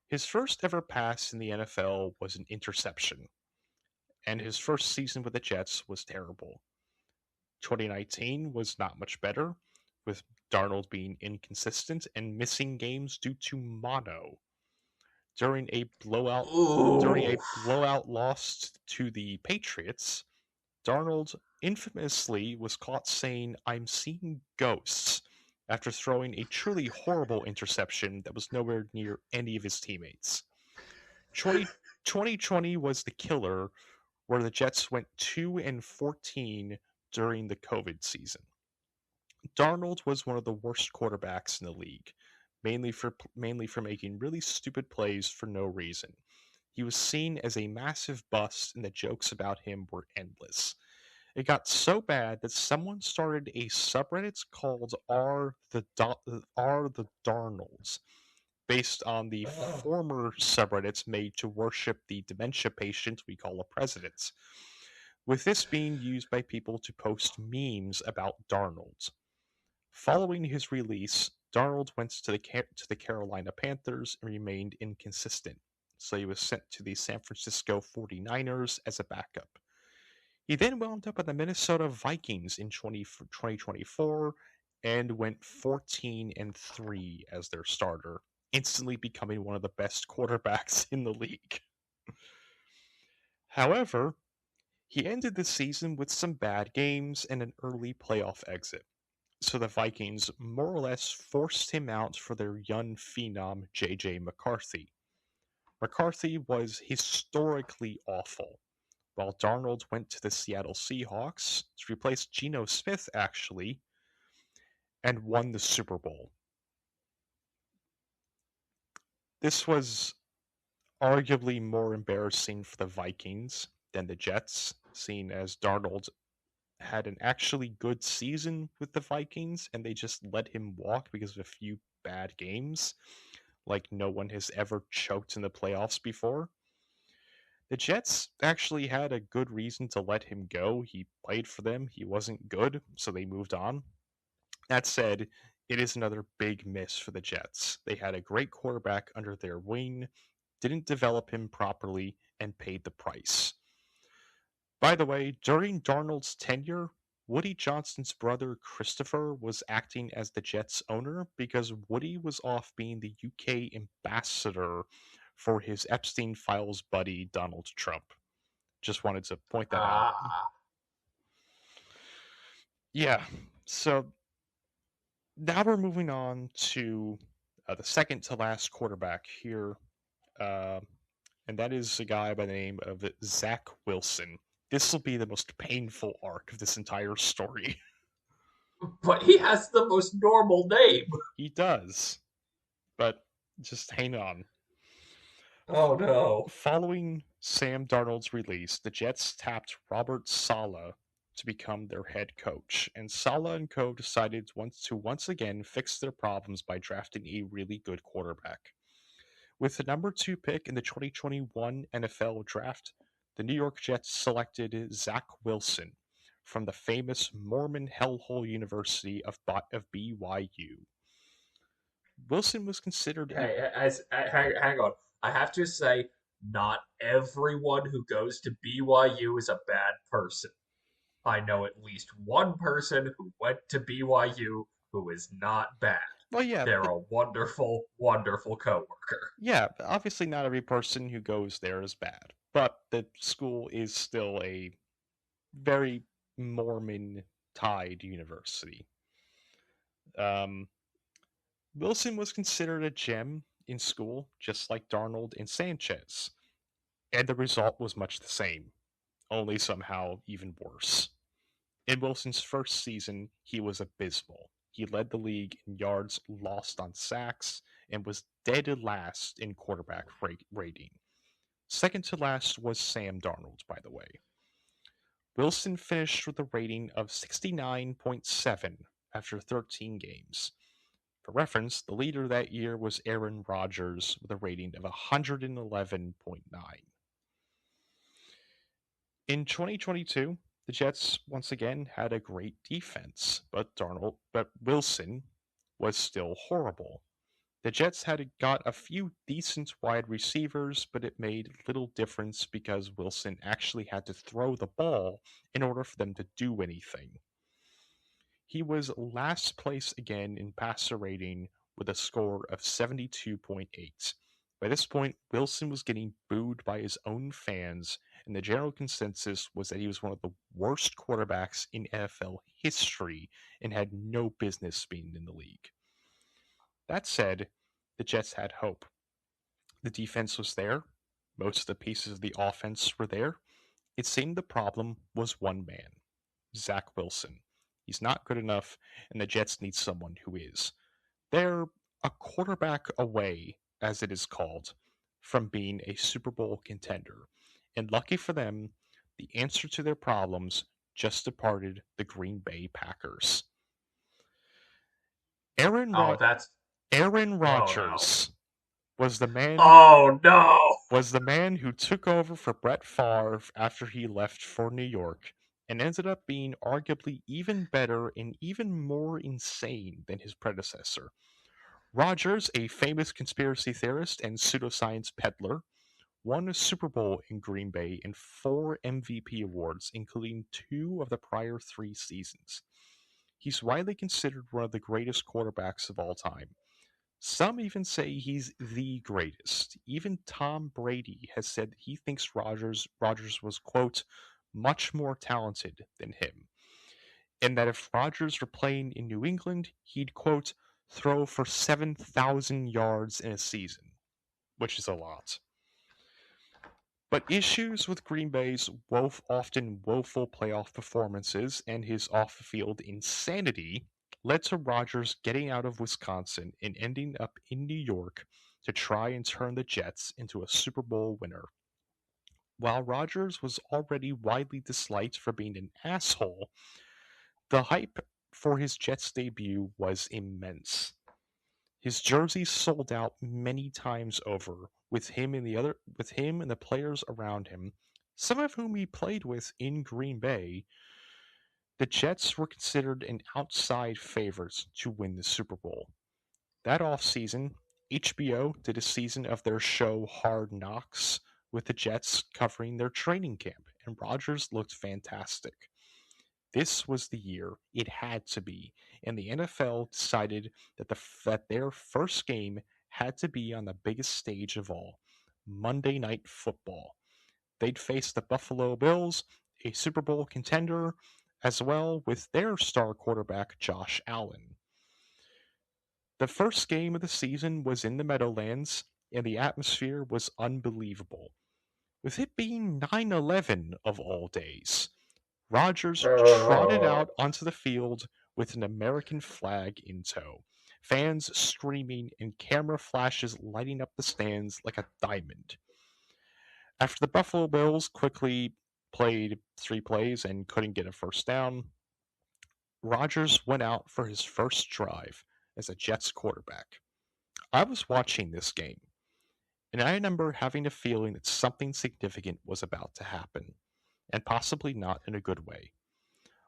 S1: His first ever pass in the NFL was an interception, and his first season with the Jets was terrible. 2019 was not much better, with Darnold being inconsistent and missing games due to mono. During a blowout during
S2: Ooh.
S1: a blowout loss to the Patriots, Darnold infamously was caught saying, "I'm seeing ghosts," after throwing a truly horrible interception that was nowhere near any of his teammates. 2020 was the killer, where the Jets went 2-14 during the COVID season. Darnold was one of the worst quarterbacks in the league, mainly for making really stupid plays for no reason. He was seen as a massive bust, and the jokes about him were endless. It got so bad that someone started a subreddit called R the Darnolds, based on the
S2: Oh.
S1: former subreddits made to worship the dementia patient we call a president, with this being used by people to post memes about Darnold. Following his release, Darnold went to the Carolina Panthers and remained inconsistent, so he was sent to the San Francisco 49ers as a backup. He then wound up at the Minnesota Vikings in 2024 and went 14-3 as their starter, instantly becoming one of the best quarterbacks in the league. However, he ended the season with some bad games and an early playoff exit, so the Vikings more or less forced him out for their young phenom JJ McCarthy. McCarthy was historically awful, while Darnold went to the Seattle Seahawks to replace Geno Smith, actually, and won the Super Bowl. This was arguably more embarrassing for the Vikings than the Jets, seeing as Darnold had an actually good season with the Vikings and they just let him walk because of a few bad games, like no one has ever choked in the playoffs before. The Jets actually had a good reason to let him go. He played for them, he wasn't good, so they moved on. That said, it is another big miss for the Jets. They had a great quarterback under their wing, didn't develop him properly, and paid the price. By the way, during Darnold's tenure, Woody Johnston's brother Christopher was acting as the Jets owner because Woody was off being the UK ambassador for his Epstein Files buddy Donald Trump. Just wanted to point that out.
S2: Ah.
S1: Yeah, so now we're moving on to the second to last quarterback here, uh, and that is a guy by the name of Zach Wilson. This will be the most painful arc of this entire story.
S2: But he has the most normal name.
S1: He does, but just hang on.
S2: Oh no.
S1: Following Sam Darnold's release, the Jets tapped Robert Saleh to become their head coach, and Saleh and co decided once again fix their problems by drafting a really good quarterback. With the number 2 pick in the 2021 NFL Draft, the New York Jets selected Zach Wilson from the famous Mormon hellhole University of BYU. Wilson was considered a
S2: Hey, hang on. I have to say, not everyone who goes to BYU is a bad person. I know at least one person who went to BYU who is not bad.
S1: well, yeah,
S2: They're a wonderful, wonderful coworker.
S1: yeah. Obviously, not every person who goes there is bad, but the school is still a very Mormon tied university. Um, Wilson was considered a gem in school, just like Darnold and Sanchez, and the result was much the same, only somehow even worse. In Wilson's first season, he was abysmal. He led the league in yards lost on sacks and was dead last in quarterback rating. Second to last was Sam Darnold, by the way. Wilson finished with a rating of 69.7 after 13 games. For reference, the leader that year was Aaron Rodgers with a rating of 111.9. In 2022, the Jets once again had a great defense, but Wilson was still horrible. The Jets had got a few decent wide receivers, but it made little difference because Wilson actually had to throw the ball in order for them to do anything. He was last place again in passer rating with a score of 72.8. By this point, Wilson was getting booed by his own fans, and the general consensus was that he was one of the worst quarterbacks in NFL history and had no business being in the league. That said, the Jets had hope. The defense was there, most of the pieces of the offense were there. It seemed the problem was one man, Zach Wilson. He's not good enough, and the Jets need someone who is. They're a quarterback away, as it is called, from being a Super Bowl contender. And lucky for them, the answer to their problems just departed the Green Bay Packers. Aaron
S2: Oh,
S1: Rod-
S2: that's
S1: Aaron
S2: oh no.
S1: Rodgers was the man
S2: Oh no.
S1: was the man who took over for Brett Favre after he left for New York and ended up being arguably even better and even more insane than his predecessor. Rodgers, a famous conspiracy theorist and pseudoscience peddler, won a Super Bowl in Green Bay and 4 MVP awards, including 2 of the prior 3 seasons. He's widely considered one of the greatest quarterbacks of all time. Some even say he's the greatest. Even Tom Brady has said he thinks Rodgers was, quote, much more talented than him, and that if Rodgers were playing in New England, he'd, quote, throw for 7,000 yards in a season, which is a lot. But issues with Green Bay's often woeful playoff performances and his off the field insanity led to Rodgers getting out of Wisconsin and ending up in New York to try and turn the Jets into a Super Bowl winner. While Rodgers was already widely disliked for being an asshole, the hype for his Jets debut was immense. His jersey sold out many times over, with him and the players around him, some of whom he played with in Green Bay. The Jets were considered an outside favorites to win the Super Bowl. That offseason, HBO did a season of their show Hard Knocks with the Jets covering their training camp, and Rodgers looked fantastic. This was the year it had to be, and the NFL decided that their first game had to be on the biggest stage of all, Monday Night Football. They'd face the Buffalo Bills, a Super Bowl contender, as well with their star quarterback Josh Allen. The first game of the season was in the Meadowlands, and the atmosphere was unbelievable. With it being 9/11 of all days, Rodgers trotted
S2: Oh.
S1: out onto the field with an American flag in tow, fans screaming and camera flashes lighting up the stands like a diamond. After the Buffalo Bills quickly played 3 plays and couldn't get a first down. Rodgers went out for his first drive as a Jets quarterback. I was watching this game, and I remember having a feeling that something significant was about to happen, and possibly not in a good way.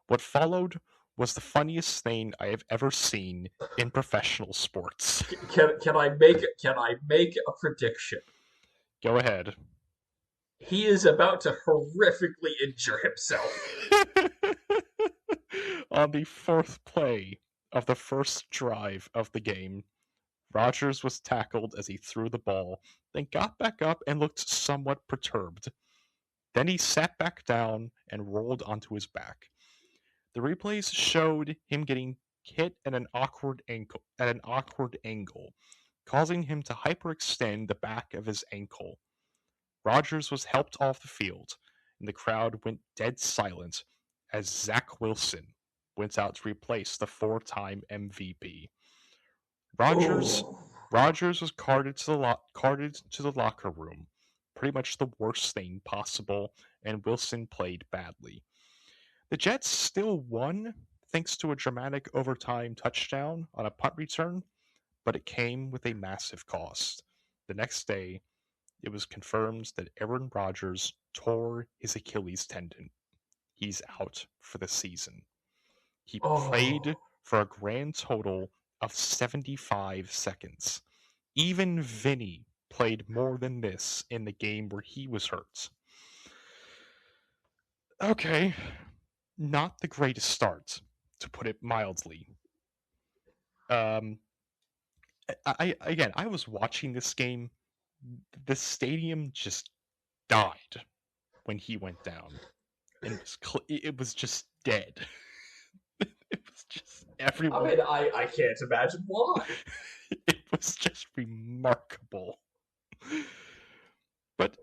S1: What followed was the funniest thing I have ever seen in professional sports.
S2: Can I make a prediction?
S1: Go ahead.
S2: He is about to horrifically injure himself.
S1: On the fourth play of the first drive of the game, Rodgers was tackled as he threw the ball, then got back up and looked somewhat perturbed. Then he sat back down and rolled onto his back. The replays showed him getting hit at an awkward angle, causing him to hyperextend the back of his ankle. Rodgers was helped off the field, and the crowd went dead silent as Zach Wilson went out to replace the four-time MVP. Rodgers
S2: Ooh.
S1: Rodgers was carted to the locker room, pretty much the worst thing possible, and Wilson played badly. The Jets still won thanks to a dramatic overtime touchdown on a punt return, but it came with a massive cost. The next day, it was confirmed that Aaron Rodgers tore his Achilles tendon. He's out for the season. He played
S2: Oh.
S1: for a grand total of 75 seconds. Even Vinny played more than this in the game where he was hurt. Okay, not the greatest start, to put it mildly. Um, I was watching this game. The stadium just died when he went down, and it was just dead. It was just
S2: I
S1: everyone.
S2: mean, I can't imagine why.
S1: It was just remarkable. But,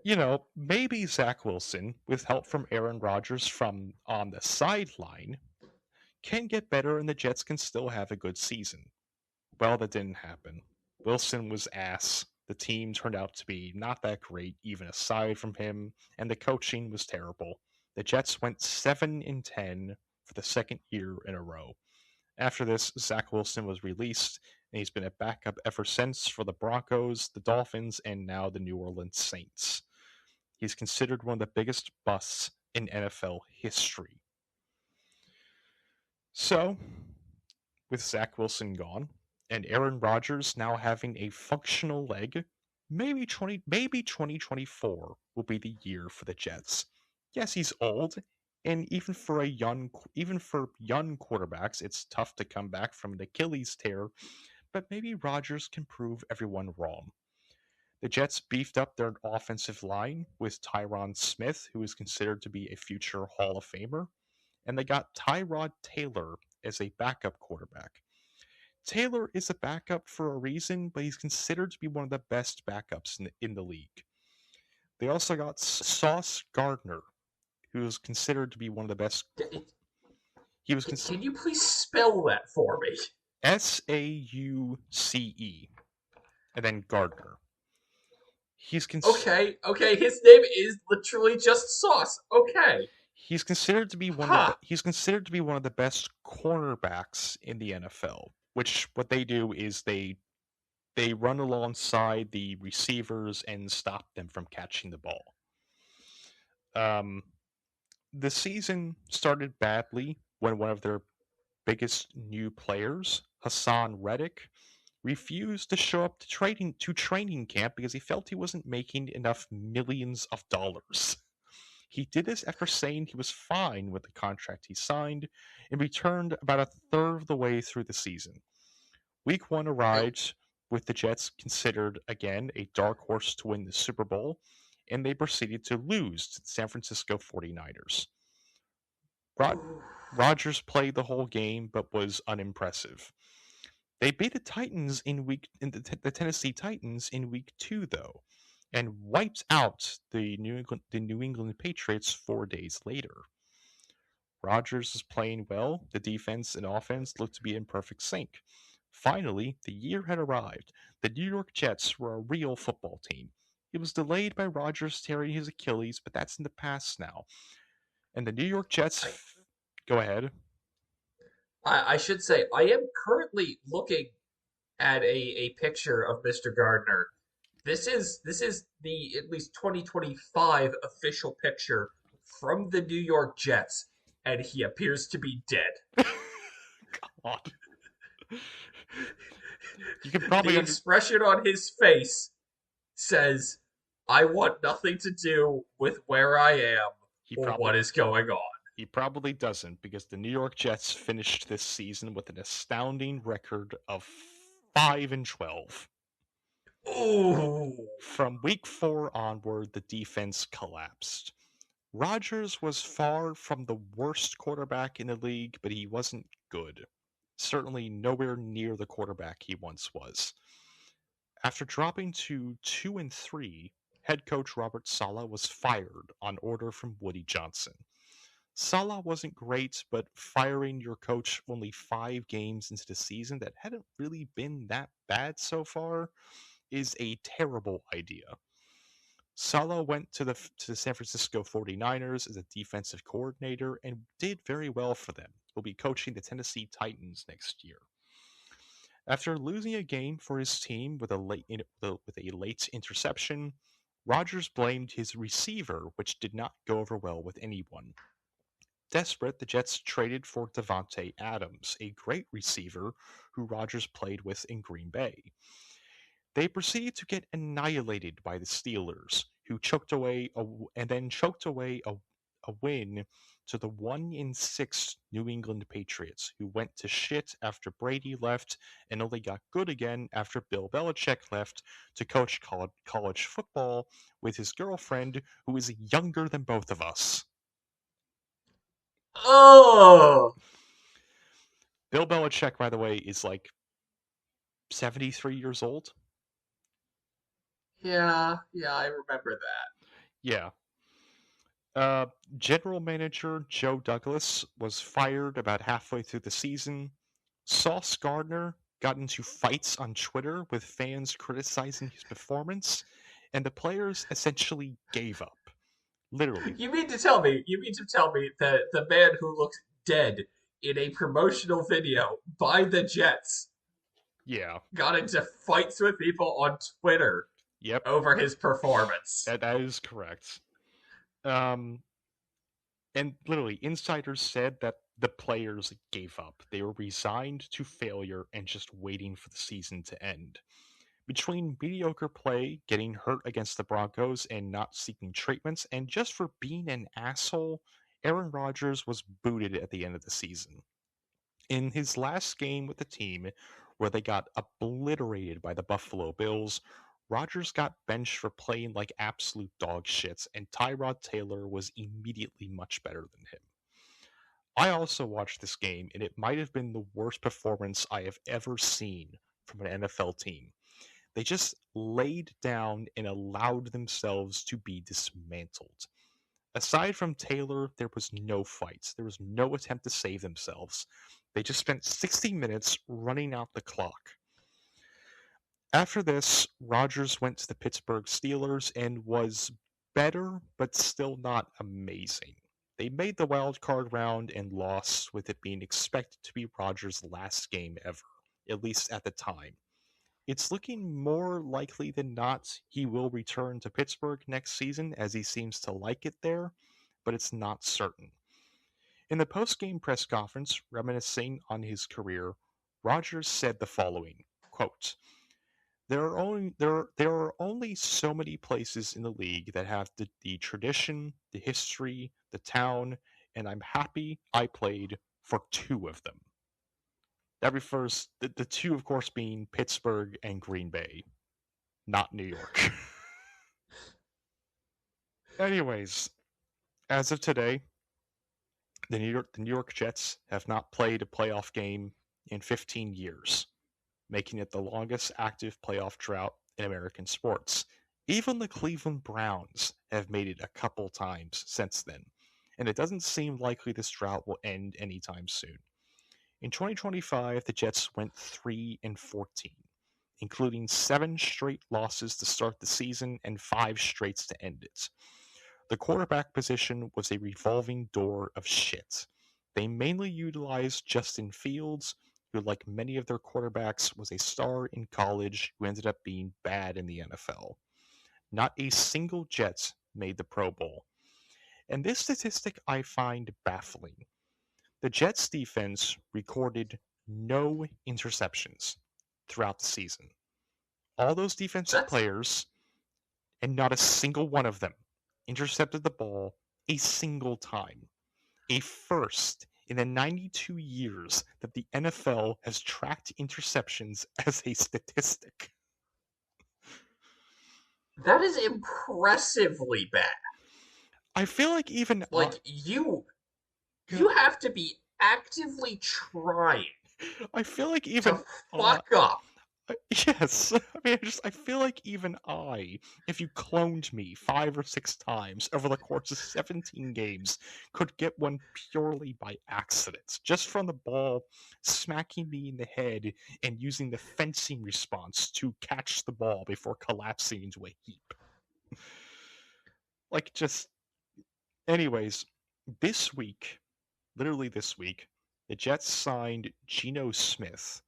S1: maybe Zach Wilson, with help from Aaron Rodgers from on the sideline, can get better and the Jets can still have a good season. Well, that didn't happen. Wilson was ass. The team turned out to be not that great, even aside from him, and the coaching was terrible. The Jets went 7-10 for the second year in a row. After this, Zach Wilson was released, and he's been a backup ever since for the Broncos, the Dolphins, and now the New Orleans Saints. He's considered one of the biggest busts in NFL history. So, with Zach Wilson gone and Aaron Rodgers now having a functional leg, maybe 2024 will be the year for the Jets. Yes, he's old, and even for young quarterbacks, it's tough to come back from an Achilles tear, but maybe Rodgers can prove everyone wrong. The Jets beefed up their offensive line with Tyron Smith, who is considered to be a future Hall of Famer, and they got Tyrod Taylor as a backup quarterback. Taylor is a backup for a reason, but he's considered to be one of the best backups in the league. They also got Sauce Gardner, who is considered to be one of the best. He was
S2: Can you please spell that for me?
S1: Sauce, and then Gardner. He's
S2: Okay, his name is literally just Sauce. Okay.
S1: he's considered to be one of
S2: Huh.
S1: the he's considered to be one of the best cornerbacks in the NFL. Which what they do is they run alongside the receivers and stop them from catching the ball. Um, the season started badly when one of their biggest new players, Hassan Reddick, refused to show up to training camp because he felt he wasn't making enough millions of dollars. He did this after saying he was fine with the contract he signed and returned about a third of the way through the season. Week 1 arrived with the Jets considered again a dark horse to win the Super Bowl, and they proceeded to lose to the San Francisco 49ers. Rod- Rodgers played the whole game but was unimpressive. They beat the Tennessee Titans in week 2 though, and wiped out the New England Patriots 4 days later. Rodgers is playing well. The defense and offense looked to be in perfect sync. Finally, the year had arrived. The New York Jets were a real football team. It was delayed by Rodgers tearing his Achilles, but that's in the past now. And the New York Jets.
S2: I,
S1: Go ahead.
S2: I should say I am currently looking at a picture of Mr. Gardner. This is the at least 2025 official picture from the New York Jets, and he appears to be dead.
S1: God. You can probably
S2: The
S1: under.
S2: expression on his face says, "I want nothing to do with where I am
S1: He
S2: or
S1: probably
S2: what is going on."
S1: he probably doesn't because the New York Jets finished this season with an astounding record of 5-12.
S2: Ooh.
S1: From week 4 onward, the defense collapsed. Rodgers was far from the worst quarterback in the league, but he wasn't good. Certainly nowhere near the quarterback he once was. After dropping to 2-3, head coach Robert Saleh was fired on order from Woody Johnson. Saleh wasn't great, but firing your coach only 5 games into the season that hadn't really been that bad so far is a terrible idea. Saleh went to the San Francisco 49ers as a defensive coordinator and did very well for them. He'll be coaching the Tennessee Titans next year. After losing a game for his team with a late interception, Rodgers blamed his receiver, which did not go over well with anyone. Desperate, the Jets traded for Davante Adams, a great receiver who Rodgers played with in Green Bay. They proceeded to get annihilated by the Steelers, who choked away a win to the 1-6 New England Patriots, who went to shit after Brady left and only got good again after Bill Belichick left to coach college football with his girlfriend, who is younger than both of us.
S2: Oh.
S1: Bill Belichick, by the way, is like 73 years old.
S2: Yeah, yeah, I remember that.
S1: Yeah. Uh, General manager Joe Douglas was fired about halfway through the season. Sauce Gardner got into fights on Twitter with fans criticizing his performance, and the players essentially gave up. Literally.
S2: You mean to tell me that the man who looks dead in a promotional video by the Jets
S1: Yeah.
S2: got into fights with people on Twitter
S1: Yep.
S2: over his performance?
S1: That is correct. Um, and literally, insiders said that the players gave up. They were resigned to failure and just waiting for the season to end. Between mediocre play, getting hurt against the Broncos, and not seeking treatments, and just for being an asshole, Aaron Rodgers was booted at the end of the season. In his last game with the team, where they got obliterated by the Buffalo Bills, Rodgers got benched for playing like absolute dog shits, and Tyrod Taylor was immediately much better than him. I also watched this game, and it might have been the worst performance I have ever seen from an NFL team. They just laid down and allowed themselves to be dismantled. Aside from Taylor, there was no fight. There was no attempt to save themselves. They just spent 60 minutes running out the clock. After this, Rodgers went to the Pittsburgh Steelers and was better, but still not amazing. They made the wild card round and lost, with it being expected to be Rodgers' last game ever, at least at the time. It's looking more likely than not he will return to Pittsburgh next season as he seems to like it there, but it's not certain. In the post-game press conference, reminiscing on his career, Rodgers said the following, quote, there are only so many places in the league that have the tradition, the history, the town, and I'm happy I played for 2 of them. That refers the two, of course, being Pittsburgh and Green Bay, not New York. Anyways, as of today, the New York Jets have not played a playoff game in 15 years, making it the longest active playoff drought in American sports. Even the Cleveland Browns have made it a couple times since then, and it doesn't seem likely this drought will end anytime soon. In 2025, the Jets went 3-14, including 7 straight losses to start the season and 5 straights to end it. The quarterback position was a revolving door of shit. They mainly utilized Justin Fields, who, like many of their quarterbacks, was a star in college who ended up being bad in the NFL. Not a single Jet made the Pro Bowl. And this statistic I find baffling. The Jets defense recorded no interceptions throughout the season. All those defensive
S2: That's
S1: players, and not a single one of them, intercepted the ball a single time. A first in the 92 years that the NFL has tracked interceptions as a statistic.
S2: that is impressively bad.
S1: I feel like even I,
S2: Like you have to be actively trying
S1: I feel like
S2: to
S1: even I,
S2: fuck up.
S1: yes, I feel like even I, if you cloned me 5 or 6 times over the course of 17 games, could get one purely by accident, just from the ball smacking me in the head and using the fencing response to catch the ball before collapsing into a heap. Like, just, anyways, this week, literally this week, the Jets signed Geno Smith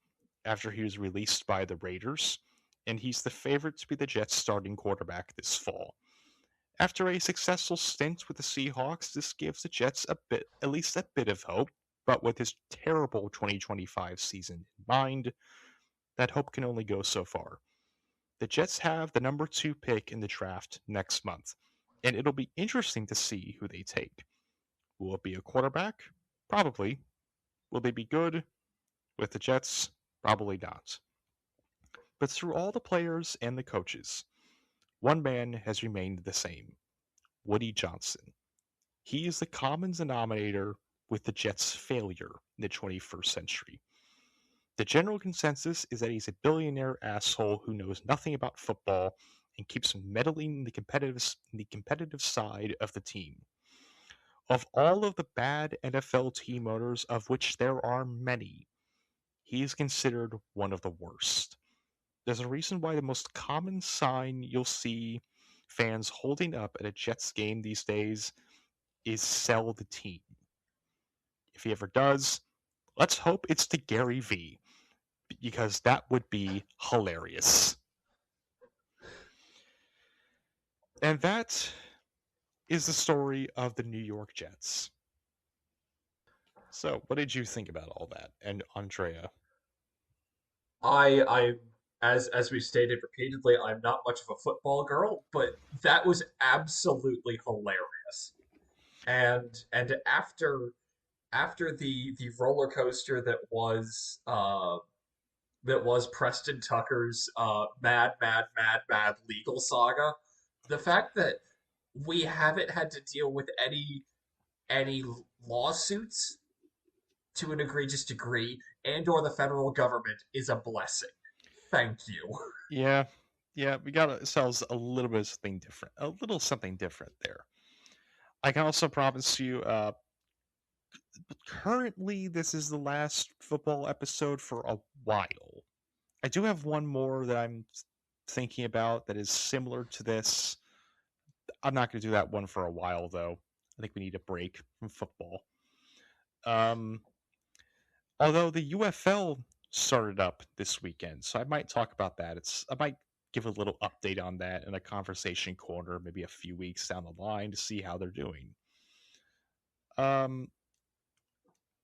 S1: after he was released by the Raiders, and he's the favorite to be the Jets' starting quarterback this fall. After a successful stint with the Seahawks, this gives the Jets at least a bit of hope, but with his terrible 2025 season in mind, that hope can only go so far. The Jets have the number 2 pick in the draft next month, and it'll be interesting to see who they take. Will it be a quarterback? Probably. Will they be good? With the Jets, probably not. But through all the players and the coaches, one man has remained the same: Woody Johnson. He is the common denominator with the Jets' failure in the 21st century. The general consensus is that he's a billionaire asshole who knows nothing about football and keeps meddling in the competitive side of the team. Of all of the bad NFL team owners, of which there are many, he is considered one of the worst. There's a reason why the most common sign you'll see fans holding up at a Jets game these days is "sell the team." If he ever does, let's hope it's to Gary V, because that would be hilarious. And that is the story of the New York Jets. So, what did you think about all that? And Andrea?
S2: I as we stated repeatedly, I'm not much of a football girl, but that was absolutely hilarious. And after the roller coaster that was Preston Tucker's mad legal saga, the fact that we haven't had to deal with any lawsuits to an egregious degree and or the federal government is a blessing. Thank you.
S1: Yeah, yeah, we got ourselves a little bit of something different, a little something different there. I can also promise you, currently, this is the last football episode for a while. I do have one more that I'm thinking about that is similar to this. I'm not going to do that one for a while, though. I think we need a break from football. Um, Although the UFL started up this weekend, so I might talk about that. I might give a little update on that in a conversation corner, maybe a few weeks down the line to see how they're doing. Um,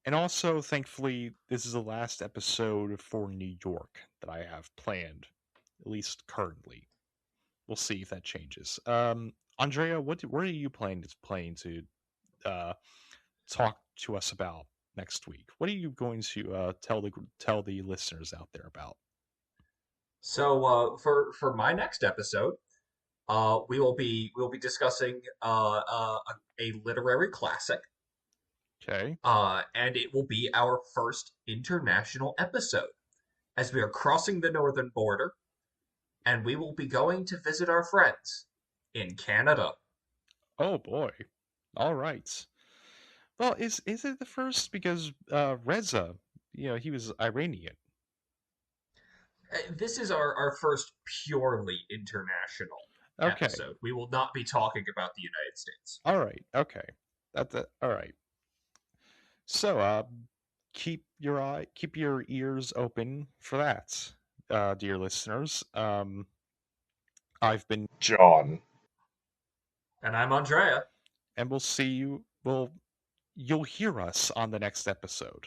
S1: and also, thankfully, this is the last episode for New York that I have planned, at least currently. We'll see if that changes. Andrea, what are you planning to uh, talk to us about next week? What are you going to tell the listeners out there about?
S2: So for my next episode, we'll be discussing a literary classic,
S1: Okay.
S2: and it will be our first international episode as we are crossing the northern border, and we will be going to visit our friends in Canada.
S1: Oh boy. All right. Well, is it the first because Reza, he was Iranian.
S2: This is our first purely international.
S1: Okay.
S2: episode. We will not be talking about the United States.
S1: All right. Okay. That's it. All right. So, keep your ears open for that, dear listeners. I've been John,
S2: And I'm Andrea.
S1: and we'll see you. Well, you'll hear us on the next episode.